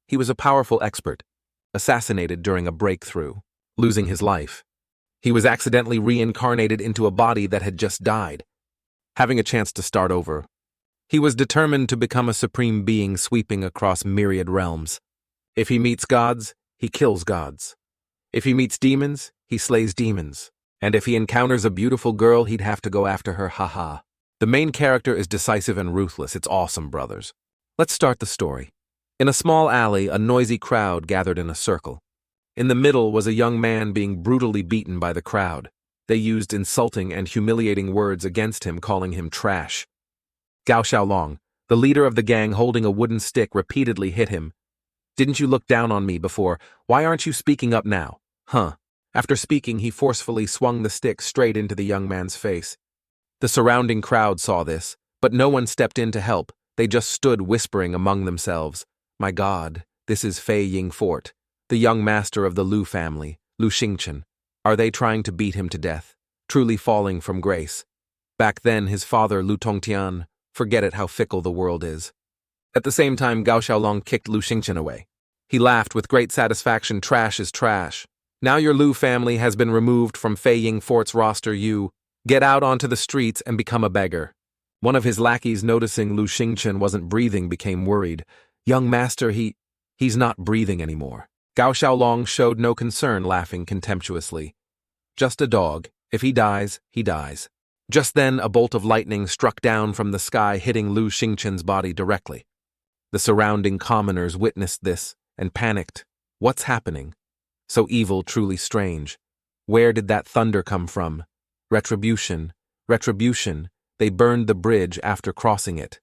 He was a powerful expert, assassinated during a breakthrough, losing his life. He was accidentally reincarnated into a body that had just died, having a chance to start over. He was determined to become a supreme being sweeping across myriad realms. If he meets gods, he kills gods. If he meets demons, he slays demons. And if he encounters a beautiful girl, he'd have to go after her, haha. The main character is decisive and ruthless. It's awesome, brothers. Let's start the story. In a small alley, a noisy crowd gathered in a circle. In the middle was a young man being brutally beaten by the crowd. They used insulting and humiliating words against him, calling him trash. Gao Xiaolong, the leader of the gang holding a wooden stick, repeatedly hit him. Didn't you look down on me before? Why aren't you speaking up now? Huh. After speaking, he forcefully swung the stick straight into the young man's face. The surrounding crowd saw this, but no one stepped in to help. They just stood whispering among themselves. My God, this is Fei Ying Fort, the young master of the Lu family, Lu Xingchen. Are they trying to beat him to death, truly falling from grace? Back then, his father, Lu Tongtian, forget it how fickle the world is. At the same time, Gao Xiaolong kicked Lu Xingchen away. He laughed with great satisfaction. Trash is trash. Now your Lu family has been removed from Fei Ying Fort's roster. You get out onto the streets and become a beggar. One of his lackeys, noticing Lu Xingchen wasn't breathing, became worried. Young master, he's not breathing anymore. Gao Xiaolong showed no concern, laughing contemptuously. Just a dog. If he dies, he dies. Just then, a bolt of lightning struck down from the sky, hitting Lu Xingchen's body directly. The surrounding commoners witnessed this and panicked. What's happening? So evil, truly strange. Where did that thunder come from? Retribution. Retribution. They burned the bridge after crossing it.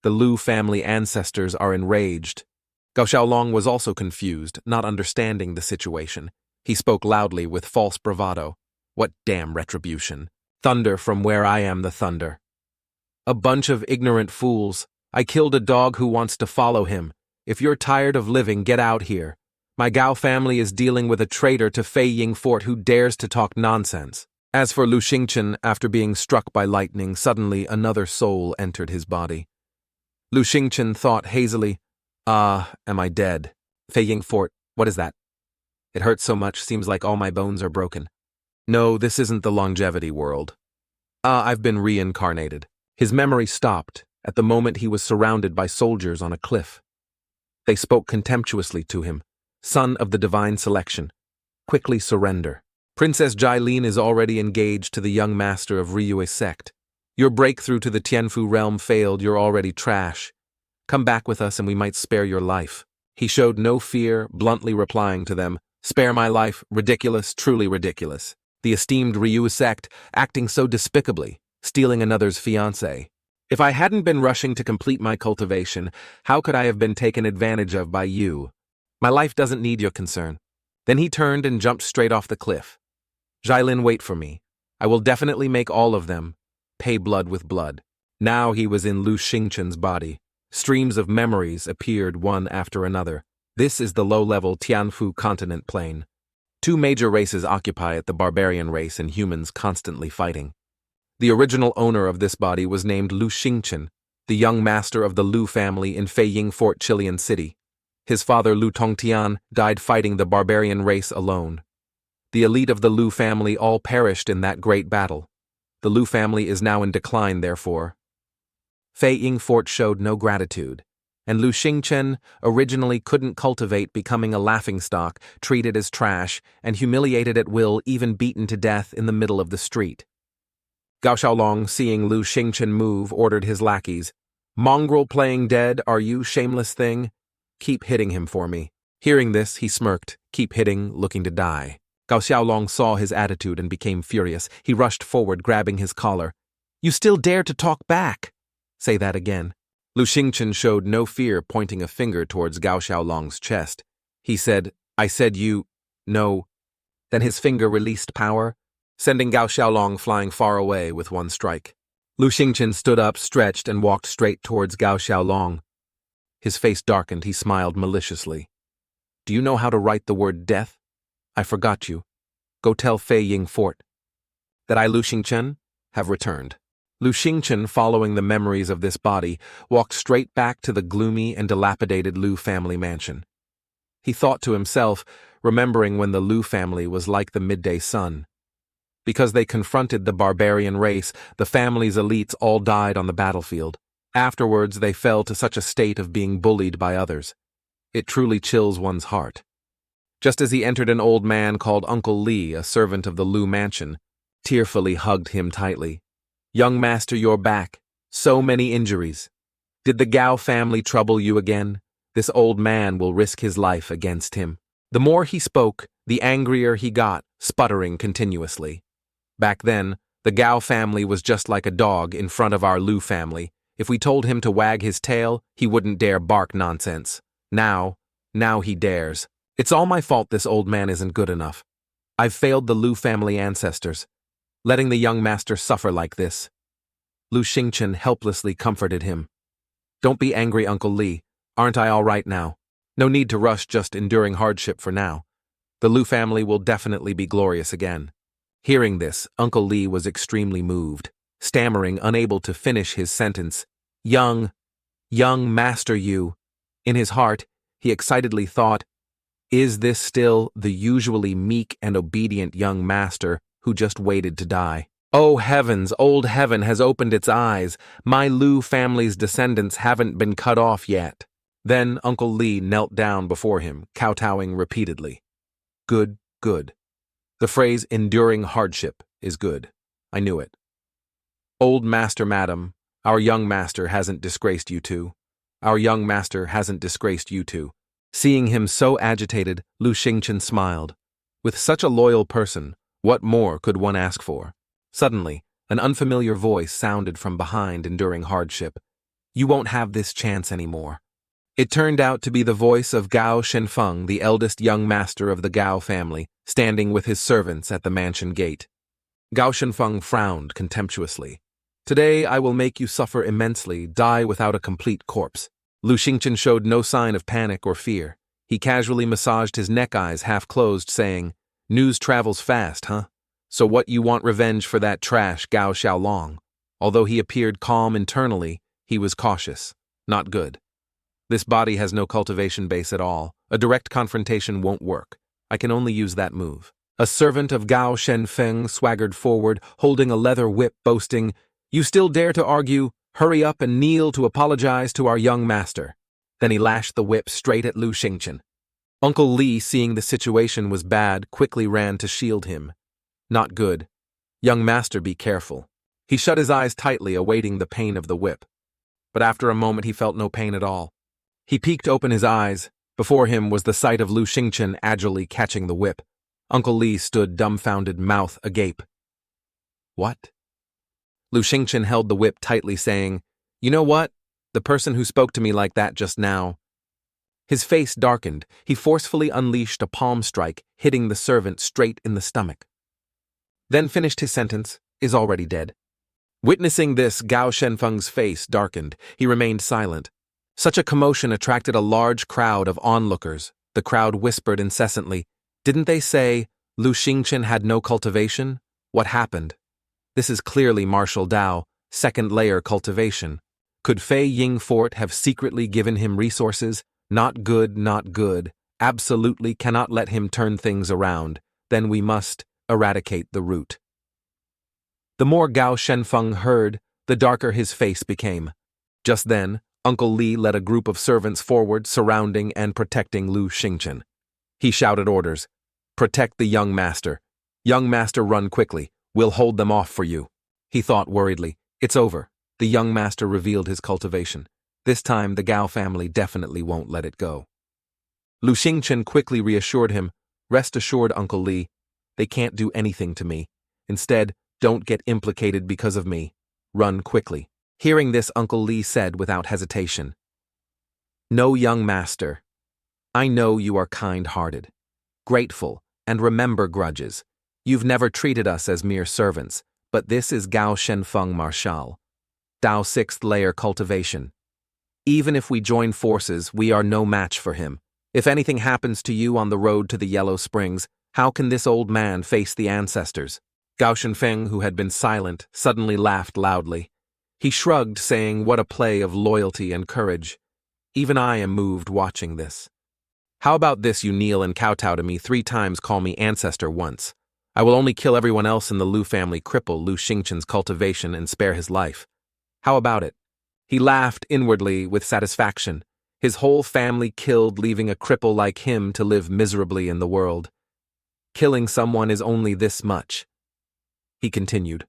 The Lu family ancestors are enraged. Gao Xiaolong was also confused, not understanding the situation. He spoke loudly with false bravado. What damn retribution? Thunder from where I am the thunder. A bunch of ignorant fools. I killed a dog who wants to follow him. If you're tired of living, get out here. My Gao family is dealing with a traitor to Fei Ying Fort who dares to talk nonsense. As for Lu Xingchen, after being struck by lightning, suddenly another soul entered his body. Lu Xingchen thought hazily, am I dead? Fei Ying Fort, what is that? It hurts so much, seems like all my bones are broken. No, this isn't the longevity world. I've been reincarnated. His memory stopped at the moment he was surrounded by soldiers on a cliff. They spoke contemptuously to him. Son of the divine selection, quickly surrender. Princess Jailin is already engaged to the young master of Ryue's sect. Your breakthrough to the Tianfu realm failed, you're already trash. Come back with us and we might spare your life. He showed no fear, bluntly replying to them, spare my life, ridiculous, truly ridiculous. The esteemed Ryu sect, acting so despicably, stealing another's fiancé. If I hadn't been rushing to complete my cultivation, how could I have been taken advantage of by you? My life doesn't need your concern. Then he turned and jumped straight off the cliff. Jailin, wait for me. I will definitely make all of them pay blood with blood. Now he was in Lu Xingchen's body. Streams of memories appeared one after another. This is the low-level Tianfu continent plane. Two major races occupy it, the barbarian race and humans constantly fighting. The original owner of this body was named Lu Xingchen, the young master of the Lu family in Fei Ying Fort, Chilean City. His father, Lu Tongtian, died fighting the barbarian race alone. The elite of the Lu family all perished in that great battle. The Lu family is now in decline, therefore. Fei Ying Fort showed no gratitude, and Lu Xingchen originally couldn't cultivate, becoming a laughingstock, treated as trash, and humiliated at will, even beaten to death in the middle of the street. Gao Xiaolong, seeing Lu Xingchen move, ordered his lackeys, "Mongrel playing dead, are you, shameless thing? Keep hitting him for me." Hearing this, he smirked, keep hitting, looking to die. Gao Xiaolong saw his attitude and became furious. He rushed forward, grabbing his collar. "You still dare to talk back?" "Say that again." Lu Xingchen showed no fear, pointing a finger towards Gao Xiaolong's chest. He said, "I said you... no." Then his finger released power, sending Gao Xiaolong flying far away with one strike. Lu Xingchen stood up, stretched, and walked straight towards Gao Xiaolong. His face darkened, he smiled maliciously. "Do you know how to write the word death? I forgot you. Go tell Fei Ying Fort that I, Lu Xingchen, have returned." Lu Xingchen, following the memories of this body, walked straight back to the gloomy and dilapidated Lu family mansion. He thought to himself, remembering when the Lu family was like the midday sun. Because they confronted the barbarian race, the family's elites all died on the battlefield. Afterwards, they fell to such a state of being bullied by others. It truly chills one's heart. Just as he entered, an old man called Uncle Lee, a servant of the Lu mansion, tearfully hugged him tightly. "Young master, you're back. So many injuries. Did the Gao family trouble you again? This old man will risk his life against him." The more he spoke, the angrier he got, sputtering continuously. Back then, the Gao family was just like a dog in front of our Lu family. If we told him to wag his tail, he wouldn't dare bark nonsense. Now he dares. It's all my fault this old man isn't good enough. I've failed the Lu family ancestors, letting the young master suffer like this. Lu Xingchen helplessly comforted him. "Don't be angry, Uncle Lee. Aren't I all right now? No need to rush just enduring hardship for now. The Lu family will definitely be glorious again." Hearing this, Uncle Lee was extremely moved, stammering, unable to finish his sentence. Young master you." In his heart, he excitedly thought, is this still the usually meek and obedient young master who just waited to die? Oh heavens, old heaven has opened its eyes. My Lu family's descendants haven't been cut off yet. Then Uncle Lee knelt down before him, kowtowing repeatedly. Good. The phrase enduring hardship is good. I knew it. Old master, madam, our young master hasn't disgraced you two. Our young master hasn't disgraced you two. Seeing him so agitated, Lu Xingchen smiled. With such a loyal person, what more could one ask for? Suddenly, an unfamiliar voice sounded from behind enduring hardship. You won't have this chance anymore. It turned out to be the voice of Gao Shenfeng, the eldest young master of the Gao family, standing with his servants at the mansion gate. Gao Shenfeng frowned contemptuously. Today I will make you suffer immensely, die without a complete corpse. Lu Xingchen showed no sign of panic or fear. He casually massaged his neck eyes half closed, saying, News travels fast, huh? So what, you want revenge for that trash Gao Xiaolong? Although he appeared calm internally, he was cautious. Not good. This body has no cultivation base at all. A direct confrontation won't work. I can only use that move. A servant of Gao Shenfeng swaggered forward, holding a leather whip, boasting, You still dare to argue? Hurry up and kneel to apologize to our young master. Then he lashed the whip straight at Lu Xingchen. Uncle Lee, seeing the situation was bad, quickly ran to shield him. Not good. Young master, be careful. He shut his eyes tightly, awaiting the pain of the whip. But after a moment he felt no pain at all. He peeked open his eyes. Before him was the sight of Lu Xingchen agilely catching the whip. Uncle Lee stood dumbfounded, mouth agape. What? Lu Xingchen held the whip tightly, saying, You know what? The person who spoke to me like that just now. His face darkened. He forcefully unleashed a palm strike, hitting the servant straight in the stomach. Then finished his sentence, is already dead. Witnessing this, Gao Shenfeng's face darkened. He remained silent. Such a commotion attracted a large crowd of onlookers. The crowd whispered incessantly, Didn't they say Lu Xingchen had no cultivation? What happened? This is clearly martial Dao, second layer cultivation. Could Fei Ying Fort have secretly given him resources? Not good, not good. Absolutely cannot let him turn things around. Then we must eradicate the root. The more Gao Shenfeng heard, the darker his face became. Just then, Uncle Lee led a group of servants forward, surrounding and protecting Lu Xingchen. He shouted orders. Protect the young master. Young master, run quickly. We'll hold them off for you. He thought worriedly. It's over. The young master revealed his cultivation. This time the Gao family definitely won't let it go. Lu Xingchen quickly reassured him. Rest assured, Uncle Lee. They can't do anything to me. Instead, don't get implicated because of me. Run quickly. Hearing this, Uncle Lee said without hesitation, No, young master. I know you are kind-hearted, grateful, and remember grudges. You've never treated us as mere servants, but this is Gao Shenfeng Marshal. Dao 6th layer cultivation. Even if we join forces, we are no match for him. If anything happens to you on the road to the Yellow Springs, how can this old man face the ancestors? Gao Shenfeng, who had been silent, suddenly laughed loudly. He shrugged, saying, "What a play of loyalty and courage. Even I am moved watching this. How about this, you kneel and kowtow to me 3 times, call me ancestor once. I will only kill everyone else in the Lu family, cripple Lu Xingchen's cultivation and spare his life. How about it?" He laughed inwardly with satisfaction. His whole family killed, leaving a cripple like him to live miserably in the world. Killing someone is only this much. He continued.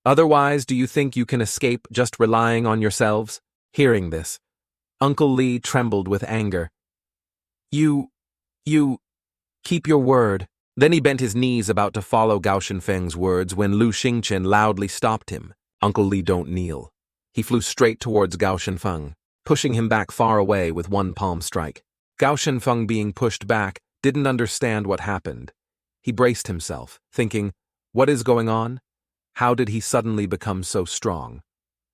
"Otherwise, do you think you can escape just relying on yourselves?" Hearing this, Uncle Li trembled with anger. You, keep your word." Then he bent his knees about to follow Gao Shenfeng's words when Lu Xingchen loudly stopped him. "Uncle Li, don't kneel." He flew straight towards Gao Shenfeng, pushing him back far away with one palm strike. Gao Shenfeng, being pushed back, didn't understand what happened. He braced himself, thinking, what is going on? How did he suddenly become so strong?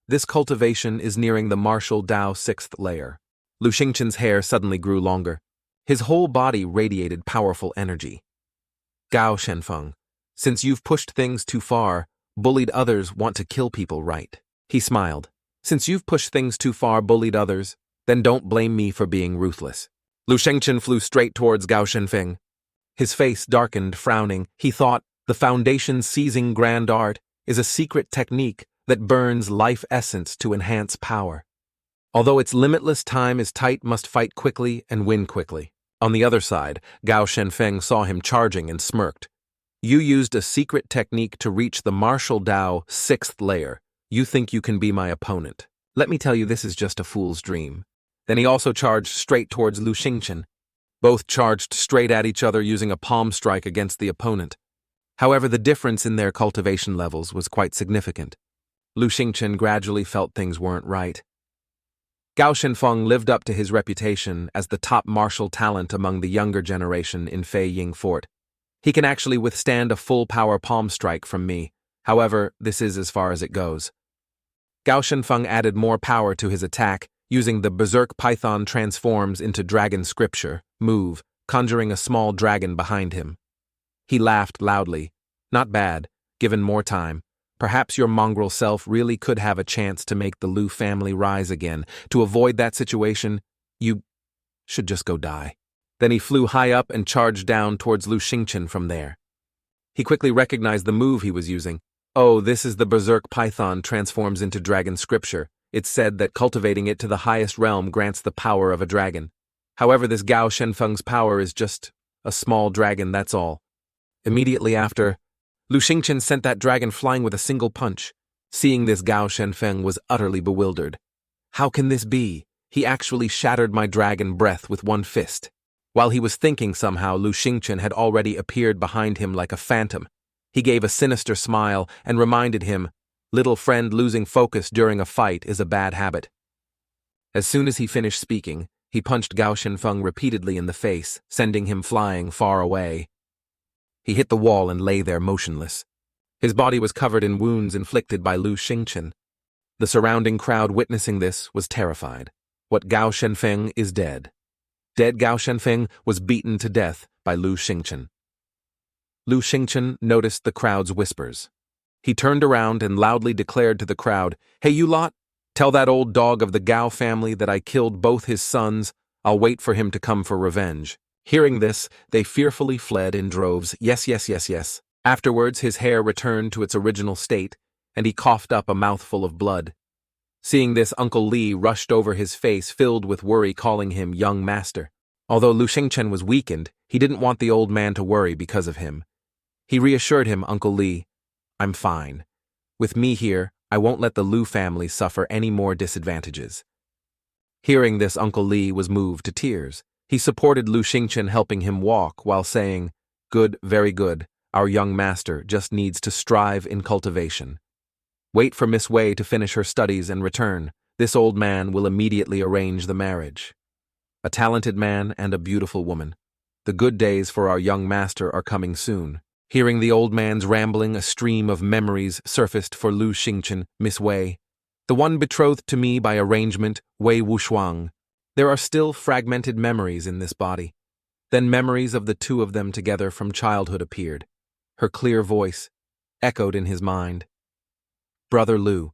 This cultivation is nearing the martial Dao 6th layer. Lu Xingchen's hair suddenly grew longer. His whole body radiated powerful energy. "Gao Shenfeng, since you've pushed things too far, bullied others, want to kill people, right?" He smiled. "Since you've pushed things too far, bullied others, then don't blame me for being ruthless." Lu Xingchen flew straight towards Gao Shenfeng. His face darkened, frowning. He thought, the foundation seizing grand art is a secret technique that burns life essence to enhance power. Although its limitless time is tight, must fight quickly and win quickly. On the other side, Gao Shenfeng saw him charging and smirked. "You used a secret technique to reach the martial Dao 6th layer. You think you can be my opponent? Let me tell you, this is just a fool's dream." Then he also charged straight towards Lu Xingchen. Both charged straight at each other, using a palm strike against the opponent. However, the difference in their cultivation levels was quite significant. Lu Xingchen gradually felt things weren't right. Gao Shenfeng lived up to his reputation as the top martial talent among the younger generation in Fei Ying Fort. He can actually withstand a full-power palm strike from me. However, this is as far as it goes. Gao Shenfeng added more power to his attack, using the Berserk Python transforms into Dragon Scripture move, conjuring a small dragon behind him. He laughed loudly. "Not bad, given more time. Perhaps your mongrel self really could have a chance to make the Lu family rise again. To avoid that situation, you should just go die." Then he flew high up and charged down towards Lu Xingchen from there. He quickly recognized the move he was using. "Oh, this is the Berserk Python transforms into Dragon Scripture. It's said that cultivating it to the highest realm grants the power of a dragon. However, this Gao Shenfeng's power is just a small dragon, that's all." Immediately after, Lu Xingchen sent that dragon flying with a single punch. Seeing this, Gao Shenfeng was utterly bewildered. "How can this be? He actually shattered my dragon breath with one fist." While he was thinking, somehow Lu Xingchen had already appeared behind him like a phantom. He gave a sinister smile and reminded him, "Little friend, losing focus during a fight is a bad habit." As soon as he finished speaking, he punched Gao Shenfeng repeatedly in the face, sending him flying far away. He hit the wall and lay there motionless. His body was covered in wounds inflicted by Lu Xingchen. The surrounding crowd witnessing this was terrified. What Gao Shenfeng is dead. Dead Gao Shenfeng was beaten to death by Lu Xingchen. Lu Xingchen noticed the crowd's whispers. He turned around and loudly declared to the crowd, "Hey, you lot, tell that old dog of the Gao family that I killed both his sons. I'll wait for him to come for revenge." Hearing this, they fearfully fled in droves. Yes, yes, yes, yes. Afterwards, his hair returned to its original state, and he coughed up a mouthful of blood. Seeing this, Uncle Li rushed over, his face filled with worry, calling him young master. Although Lu Xingchen was weakened, he didn't want the old man to worry because of him. He reassured him, "Uncle Li, I'm fine. With me here, I won't let the Lu family suffer any more disadvantages." Hearing this, Uncle Li was moved to tears. He supported Lu Xingchen, helping him walk while saying, "Good, very good. Our young master just needs to strive in cultivation. Wait for Miss Wei to finish her studies and return. This old man will immediately arrange the marriage. A talented man and a beautiful woman. The good days for our young master are coming soon." Hearing the old man's rambling, a stream of memories surfaced for Lu Xingchen. "Miss Wei, the one betrothed to me by arrangement, Wei Wushuang. There are still fragmented memories in this body." Then memories of the two of them together from childhood appeared. Her clear voice echoed in his mind. "Brother Lu,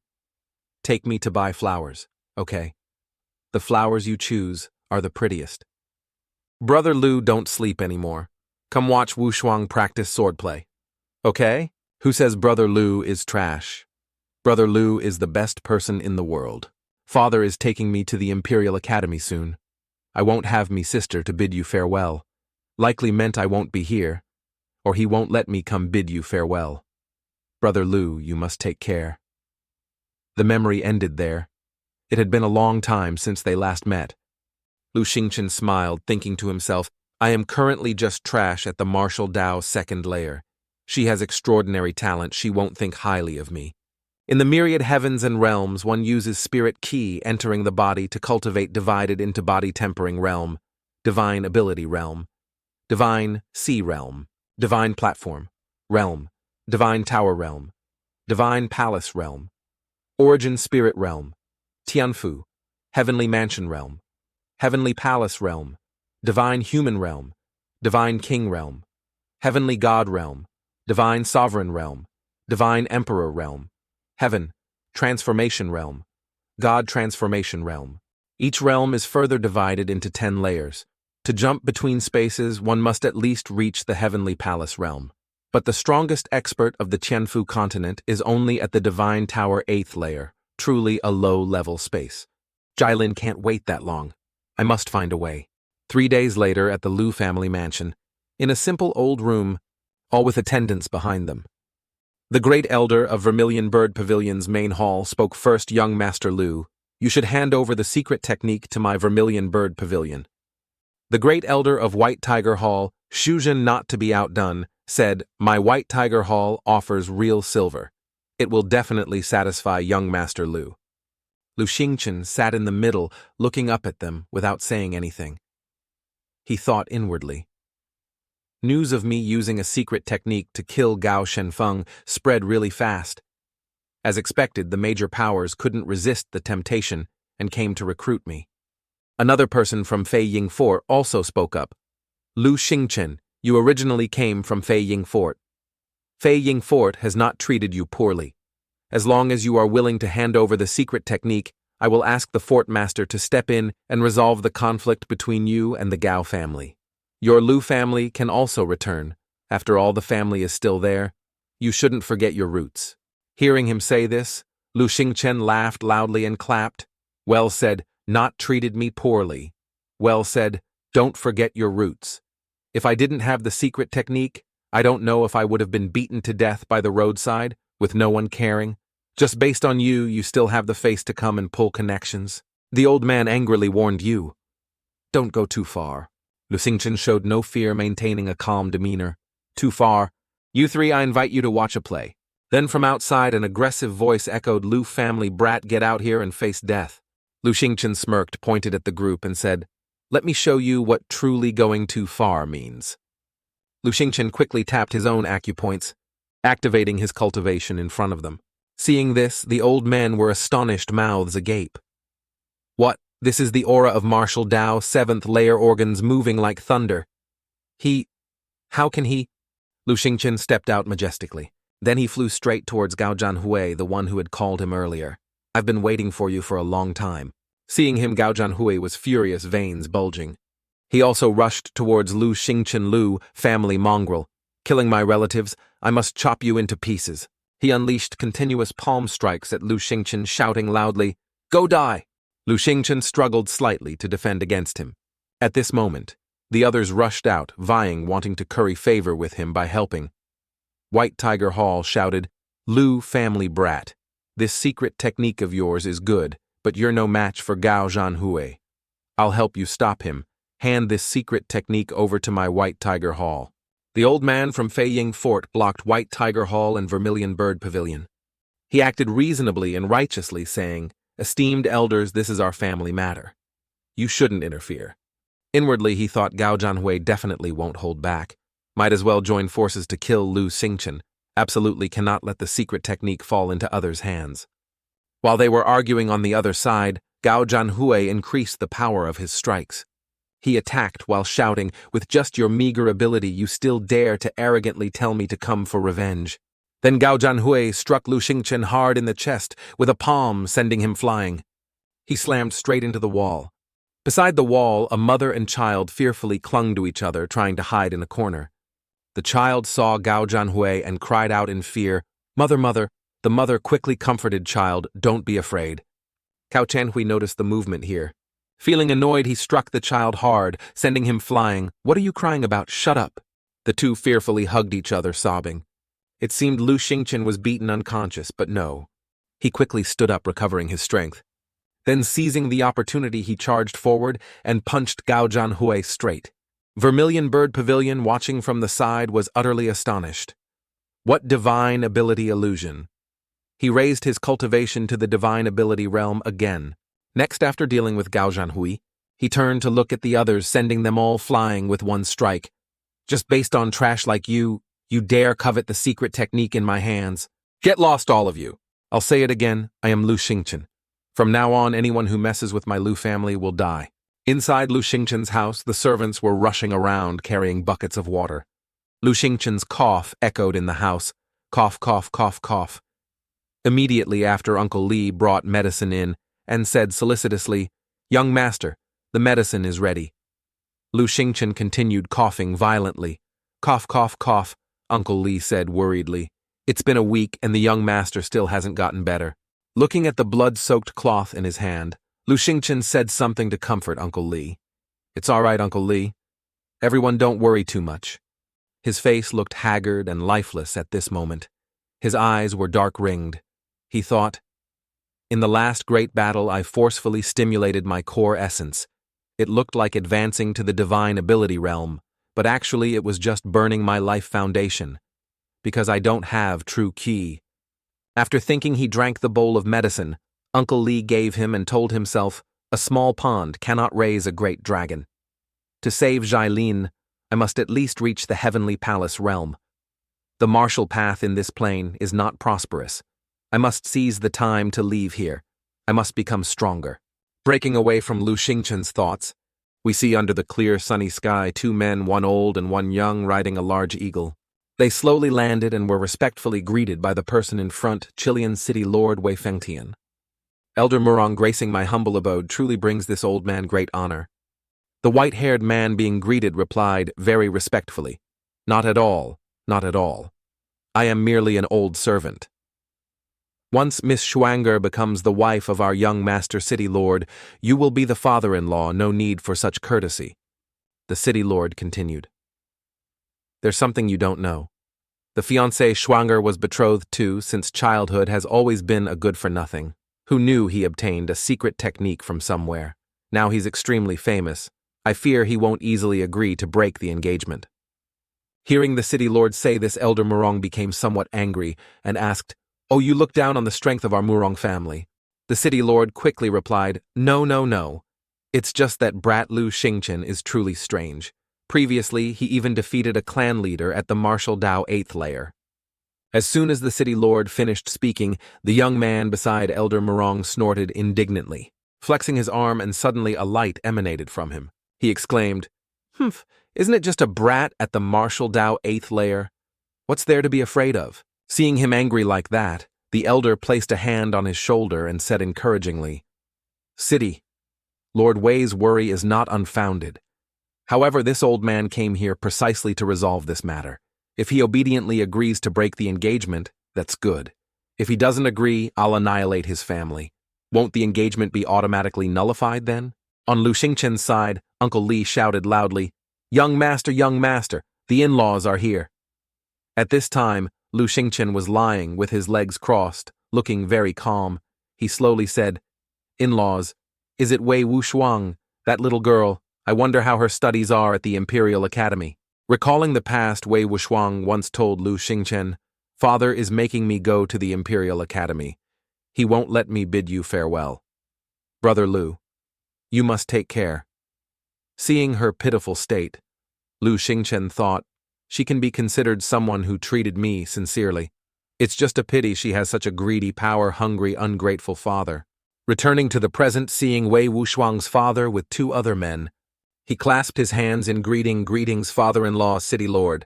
Take me to buy flowers, okay? The flowers you choose are the prettiest. Brother Lu don't sleep anymore. Come watch Wu Shuang practice swordplay. Okay? Who says Brother Lu is trash? Brother Lu is the best person in the world. Father is taking me to the Imperial Academy soon. I won't have me sister to bid you farewell. Likely meant I won't be here, or he won't let me come bid you farewell. Brother Lu, you must take care. The memory ended there. It had been a long time since they last met. Lu Xingchen smiled, thinking to himself, I am currently just trash at the martial Dao's second layer. She has extraordinary talent, she won't think highly of me. In the myriad heavens and realms, one uses spirit ki entering the body to cultivate divided into body tempering realm, divine ability realm, divine sea realm, divine platform, realm, divine tower realm, divine palace realm, origin spirit realm, Tianfu, heavenly mansion realm, heavenly palace realm, divine human realm, divine king realm, heavenly god realm, divine sovereign realm, divine emperor realm, heaven, transformation realm, god transformation realm. Each realm is further divided into 10 layers. To jump between spaces, one must at least reach the heavenly palace realm. But the strongest expert of the Tianfu continent is only at the divine tower 8th layer, truly a low-level space. Jailin can't wait that long. I must find a way. 3 days later at the Lu family mansion, in a simple old room, all with attendants behind them. The great elder of Vermilion Bird Pavilion's main hall spoke first. Young Master Lu, you should hand over the secret technique to my Vermilion Bird Pavilion. The great elder of White Tiger Hall, Shuzhen not to be outdone, said, my White Tiger Hall offers real silver. It will definitely satisfy young Master Lu. Lu Xingchen sat in the middle, looking up at them without saying anything. He thought inwardly. News of me using a secret technique to kill Gao Shenfeng spread really fast. As expected, the major powers couldn't resist the temptation and came to recruit me. Another person from Fei Ying Fort also spoke up. Lu Xingchen, you originally came from Fei Ying Fort. Fei Ying Fort has not treated you poorly. As long as you are willing to hand over the secret technique, I will ask the fort master to step in and resolve the conflict between you and the Gao family. Your Lu family can also return. After all, the family is still there. You shouldn't forget your roots. Hearing him say this, Lu Xingchen laughed loudly and clapped. Well said, not treated me poorly. Well said, don't forget your roots. If I didn't have the secret technique, I don't know if I would have been beaten to death by the roadside, with no one caring. Just based on you, you still have the face to come and pull connections. The old man angrily warned you. Don't go too far. Lu Xingchen showed no fear, maintaining a calm demeanor. Too far. You three, I invite you to watch a play. Then from outside, an aggressive voice echoed, Lu family brat, get out here and face death. Lu Xingchen smirked, pointed at the group, and said, let me show you what truly going too far means. Lu Xingchen quickly tapped his own acupoints, activating his cultivation in front of them. Seeing this, the old men were astonished, mouths agape. What? This is the aura of martial Dao, 7th layer organs moving like thunder. How can he? Lu Xingchen stepped out majestically. Then he flew straight towards Gao Zhanhui, the one who had called him earlier. I've been waiting for you for a long time. Seeing him, Gao Zhanhui was furious, veins bulging. He also rushed towards Lu Xingchen. Lu, family mongrel. Killing my relatives, I must chop you into pieces. He unleashed continuous palm strikes at Lu Xingchen, shouting loudly, go die! Lu Xingchen struggled slightly to defend against him. At this moment, the others rushed out, wanting to curry favor with him by helping. White Tiger Hall shouted, Lu family brat, this secret technique of yours is good, but you're no match for Gao Zhanhui. I'll help you stop him. Hand this secret technique over to my White Tiger Hall. The old man from Fei Ying Fort blocked White Tiger Hall and Vermilion Bird Pavilion. He acted reasonably and righteously, saying, esteemed elders, this is our family matter. You shouldn't interfere. Inwardly, he thought Gao Zhanhui definitely won't hold back. Might as well join forces to kill Lu Xingchen. Absolutely cannot let the secret technique fall into others' hands. While they were arguing on the other side, Gao Zhanhui increased the power of his strikes. He attacked while shouting, with just your meager ability, you still dare to arrogantly tell me to come for revenge. Then Gao Jianhui struck Lu Xingchen hard in the chest with a palm, sending him flying. He slammed straight into the wall. Beside the wall, a mother and child fearfully clung to each other, trying to hide in a corner. The child saw Gao Jianhui and cried out in fear, "Mother, mother!" The mother quickly comforted child, "Don't be afraid." Gao Jianhui noticed the movement here. Feeling annoyed, he struck the child hard, sending him flying. "What are you crying about? Shut up!" The two fearfully hugged each other, sobbing. It seemed Lu Xingchen was beaten unconscious, but no. He quickly stood up, recovering his strength. Then, seizing the opportunity, he charged forward and punched Gao Jianhui straight. Vermilion Bird Pavilion, watching from the side, was utterly astonished. What divine ability illusion! He raised his cultivation to the divine ability realm again. Next, after dealing with Gao Jianhui, he turned to look at the others, sending them all flying with one strike. "Just based on trash like you dare covet the secret technique in my hands. Get lost, all of you. I'll say it again, I am Lu Xingchen. From now on, anyone who messes with my Lu family will die." Inside Lu Xingchen's house, the servants were rushing around, carrying buckets of water. Lu Xingchen's cough echoed in the house. Cough, cough, cough, cough. Immediately after, Uncle Li brought medicine in and said solicitously, "Young master, the medicine is ready." Lu Xingchen continued coughing violently. "Cough, cough, cough," Uncle Li said worriedly. "It's been a week and the young master still hasn't gotten better." Looking at the blood-soaked cloth in his hand, Lu Xingchen said something to comfort Uncle Li. "It's all right, Uncle Li. Everyone don't worry too much." His face looked haggard and lifeless at this moment. His eyes were dark-ringed. He thought, "In the last great battle, I forcefully stimulated my core essence. It looked like advancing to the divine ability realm, but actually it was just burning my life foundation, because I don't have true ki." After thinking, he drank the bowl of medicine Uncle Li gave him and told himself, "A small pond cannot raise a great dragon. To save Xiaolin, I must at least reach the heavenly palace realm. The martial path in this plane is not prosperous. I must seize the time to leave here. I must become stronger." Breaking away from Lu Xingchen's thoughts, we see under the clear sunny sky 2 men, one old and one young, riding a large eagle. They slowly landed and were respectfully greeted by the person in front, Chilean City Lord Wei Fengtian. "Elder Murong, gracing my humble abode truly brings this old man great honor." The white-haired man being greeted replied very respectfully, "Not at all, not at all. I am merely an old servant. Once Miss Schwanger becomes the wife of our young master city lord, you will be the father-in-law, no need for such courtesy." The city lord continued. "There's something you don't know. The fiancé Schwanger was betrothed to, since childhood, has always been a good-for-nothing. Who knew he obtained a secret technique from somewhere? Now he's extremely famous. I fear he won't easily agree to break the engagement." Hearing the city lord say this, Elder Murong became somewhat angry and asked, "Oh, you look down on the strength of our Murong family?" The city lord quickly replied, "No, no, no. It's just that brat Lu Xingchen is truly strange. Previously, he even defeated a clan leader at the Martial Dao 8th layer." As soon as the city lord finished speaking, the young man beside Elder Murong snorted indignantly. Flexing his arm, and suddenly a light emanated from him. He exclaimed, "Humph, isn't it just a brat at the Martial Dao 8th layer? What's there to be afraid of?" Seeing him angry like that, the elder placed a hand on his shoulder and said encouragingly, "City, Lord Wei's worry is not unfounded. However, this old man came here precisely to resolve this matter. If he obediently agrees to break the engagement, that's good. If he doesn't agree, I'll annihilate his family. Won't the engagement be automatically nullified then?" On Lu Xingchen's side, Uncle Li shouted loudly, young master, the in-laws are here." At this time, Lu Xingchen was lying with his legs crossed, looking very calm. He slowly said, "In-laws, is it Wei Wuxuang, that little girl? I wonder how her studies are at the Imperial Academy." Recalling the past, Wei Wuxuang once told Lu Xingchen, "Father is making me go to the Imperial Academy. He won't let me bid you farewell. Brother Lu, you must take care." Seeing her pitiful state, Lu Xingchen thought, she can be considered someone who treated me sincerely. It's just a pity she has such a greedy, power-hungry, ungrateful father. Returning to the present, seeing Wei Wuxuang's father with 2 other men, he clasped his hands in greetings, father-in-law, city lord.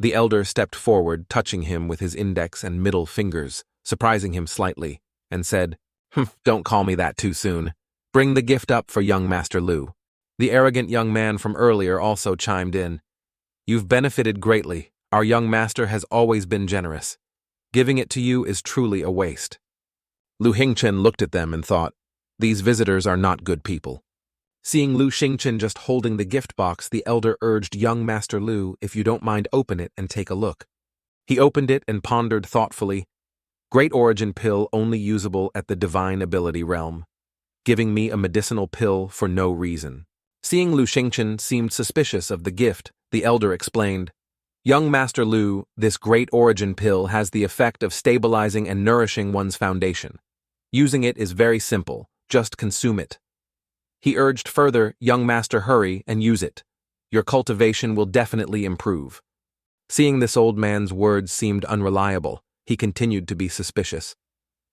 The elder stepped forward, touching him with his index and middle fingers, surprising him slightly, and said, Don't call me that too soon. Bring the gift up for young Master Lu. The arrogant young man from earlier also chimed in. You've benefited greatly. Our young master has always been generous. Giving it to you is truly a waste. Lu Xingchen looked at them and thought, these visitors are not good people. Seeing Lu Xingchen just holding the gift box, the elder urged young Master Lu, if you don't mind, open it and take a look. He opened it and pondered thoughtfully. Great origin pill only usable at the divine ability realm. Giving me a medicinal pill for no reason. Seeing Lu Xingchen seemed suspicious of the gift, the elder explained, Young Master Lu, this great origin pill has the effect of stabilizing and nourishing one's foundation. Using it is very simple, just consume it. He urged further, young master, hurry and use it. Your cultivation will definitely improve. Seeing this old man's words seemed unreliable, he continued to be suspicious.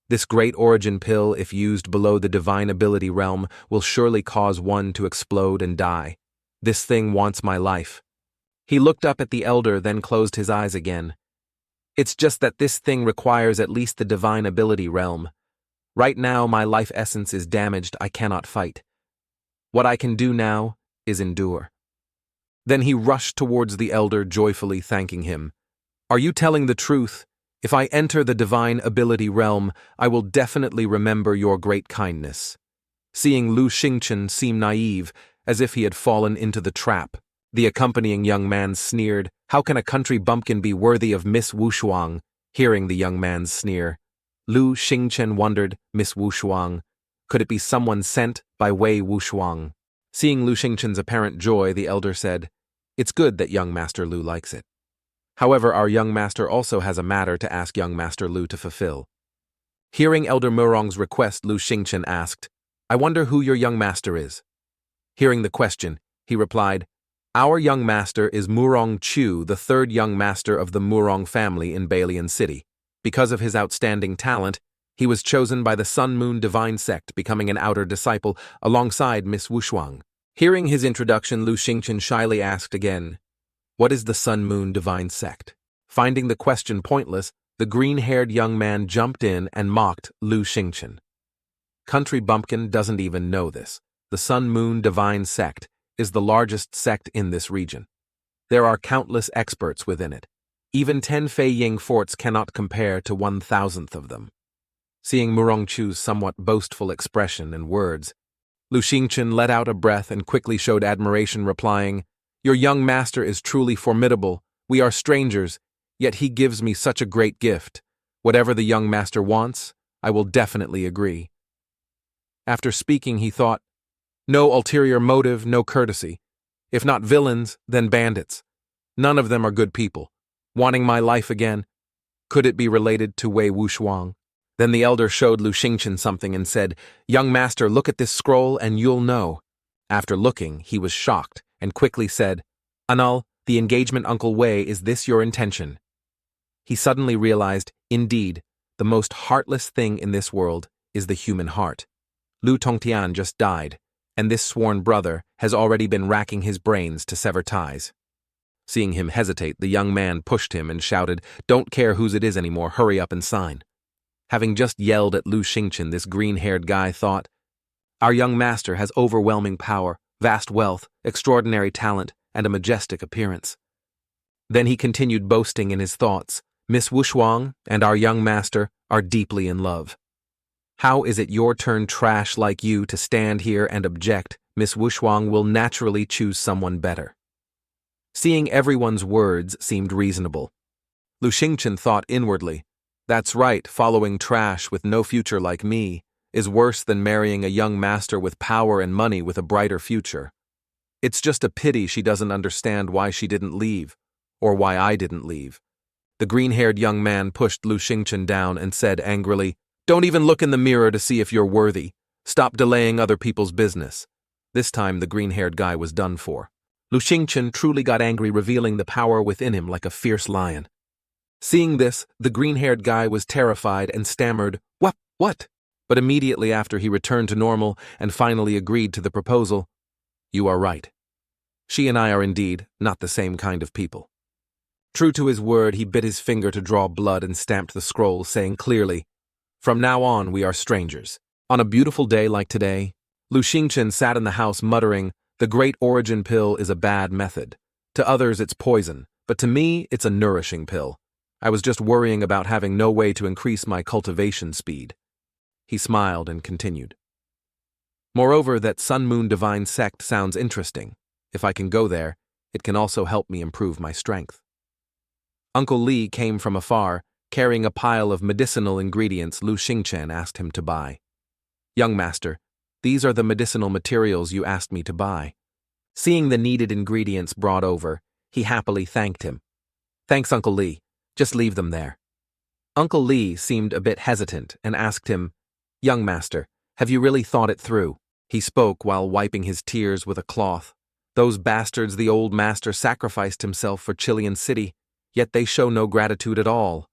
This great origin pill, if used below the divine ability realm, will surely cause one to explode and die. This thing wants my life. He looked up at the elder, then closed his eyes again. It's just that this thing requires at least the divine ability realm. Right now my life essence is damaged, I cannot fight. What I can do now is endure. Then he rushed towards the elder, joyfully thanking him. Are you telling the truth? If I enter the divine ability realm, I will definitely remember your great kindness. Seeing Lu Xingchen seem naive, as if he had fallen into the trap, the accompanying young man sneered, how can a country bumpkin be worthy of Miss Wushuang? Hearing the young man's sneer, Lu Xingchen wondered, Miss Wushuang, could it be someone sent by Wei Wushuang? Seeing Lu Xingchen's apparent joy, the elder said, it's good that young Master Lu likes it. However, our young master also has a matter to ask young Master Lu to fulfill. Hearing Elder Murong's request, Lu Xingchen asked, I wonder who your young master is. Hearing the question, he replied, Our young master is Murong Chu, the third young master of the Murong family in Balian City. Because of his outstanding talent, he was chosen by the Sun Moon Divine Sect, becoming an outer disciple alongside Miss Wushuang. Hearing his introduction, Lu Xingchen shyly asked again, What is the Sun Moon Divine Sect? Finding the question pointless, the green-haired young man jumped in and mocked Lu Xingchen. Country bumpkin doesn't even know this. The Sun Moon Divine Sect is the largest sect in this region. There are countless experts within it. Even 10 Fei Ying forts cannot compare to 1,000th of them. Seeing Murong Chu's somewhat boastful expression and words, Lu Xingchen let out a breath and quickly showed admiration, replying, Your young master is truly formidable. We are strangers, yet he gives me such a great gift. Whatever the young master wants, I will definitely agree. After speaking, he thought, no ulterior motive, no courtesy. If not villains, then bandits. None of them are good people. Wanting my life again? Could it be related to Wei Wushuang? Then the elder showed Lu Xingchen something and said, Young master, look at this scroll and you'll know. After looking, he was shocked and quickly said, Anal, the engagement Uncle Wei, is this your intention? He suddenly realized, indeed, the most heartless thing in this world is the human heart. Lu Tongtian just died, and this sworn brother has already been racking his brains to sever ties. Seeing him hesitate, the young man pushed him and shouted, Don't care whose it is anymore, hurry up and sign. Having just yelled at Lu Xingchen, this green-haired guy thought, Our young master has overwhelming power, vast wealth, extraordinary talent, and a majestic appearance. Then he continued boasting in his thoughts, Miss Wushuang and our young master are deeply in love. How is it your turn, trash like you, to stand here and object? Miss Wushuang will naturally choose someone better. Seeing everyone's words seemed reasonable, Lu Xingchen thought inwardly, That's right, following trash with no future like me is worse than marrying a young master with power and money with a brighter future. It's just a pity she doesn't understand why she didn't leave, or why I didn't leave. The green-haired young man pushed Lu Xingchen down and said angrily, Don't even look in the mirror to see if you're worthy. Stop delaying other people's business. This time the green-haired guy was done for. Lu Xingchen truly got angry, revealing the power within him like a fierce lion. Seeing this, the green-haired guy was terrified and stammered, What? But immediately after he returned to normal and finally agreed to the proposal. You are right. She and I are indeed not the same kind of people. True to his word, he bit his finger to draw blood and stamped the scroll, saying clearly, "From now on, we are strangers." On a beautiful day like today, Lu Xingchen sat in the house muttering, "The great origin pill is a bad method. To others it's poison, but to me it's a nourishing pill. I was just worrying about having no way to increase my cultivation speed." He smiled and continued. "Moreover, that Sun Moon Divine sect sounds interesting. If I can go there, it can also help me improve my strength." Uncle Li came from afar, carrying a pile of medicinal ingredients Lu Xingchen asked him to buy. "Young master, these are the medicinal materials you asked me to buy." Seeing the needed ingredients brought over, he happily thanked him. "Thanks, Uncle Li. Just leave them there." Uncle Li seemed a bit hesitant and asked him, "Young master, have you really thought it through?" He spoke while wiping his tears with a cloth. "Those bastards, the old master sacrificed himself for Chilean City, yet they show no gratitude at all.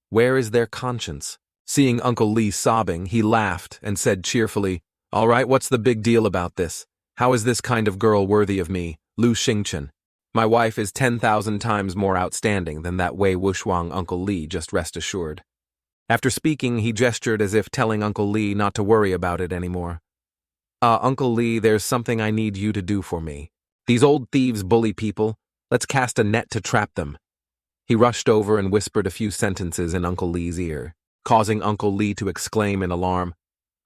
Where is their conscience?" Seeing Uncle Li sobbing, he laughed and said cheerfully, "All right, what's the big deal about this? How is this kind of girl worthy of me, Lu Xingchen? My wife is 10,000 times more outstanding than that Wei Wuxuang Uncle Li, just rest assured." After speaking, he gestured as if telling Uncle Li not to worry about it anymore. Uncle Li, there's something I need you to do for me. These old thieves bully people. Let's cast a net to trap them." He rushed over and whispered a few sentences in Uncle Li's ear, causing Uncle Li to exclaim in alarm.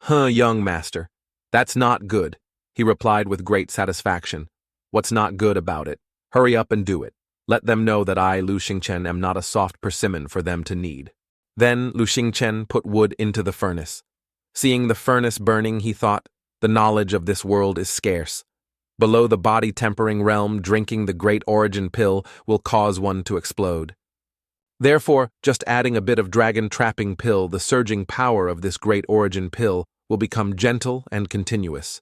Young master. That's not good," he replied with great satisfaction. "What's not good about it? Hurry up and do it. Let them know that I, Lu Xingchen, am not a soft persimmon for them to need." Then Lu Xingchen put wood into the furnace. Seeing the furnace burning, he thought, the knowledge of this world is scarce. Below the body-tempering realm, drinking the great origin pill will cause one to explode. Therefore, just adding a bit of dragon-trapping pill, the surging power of this great origin pill will become gentle and continuous.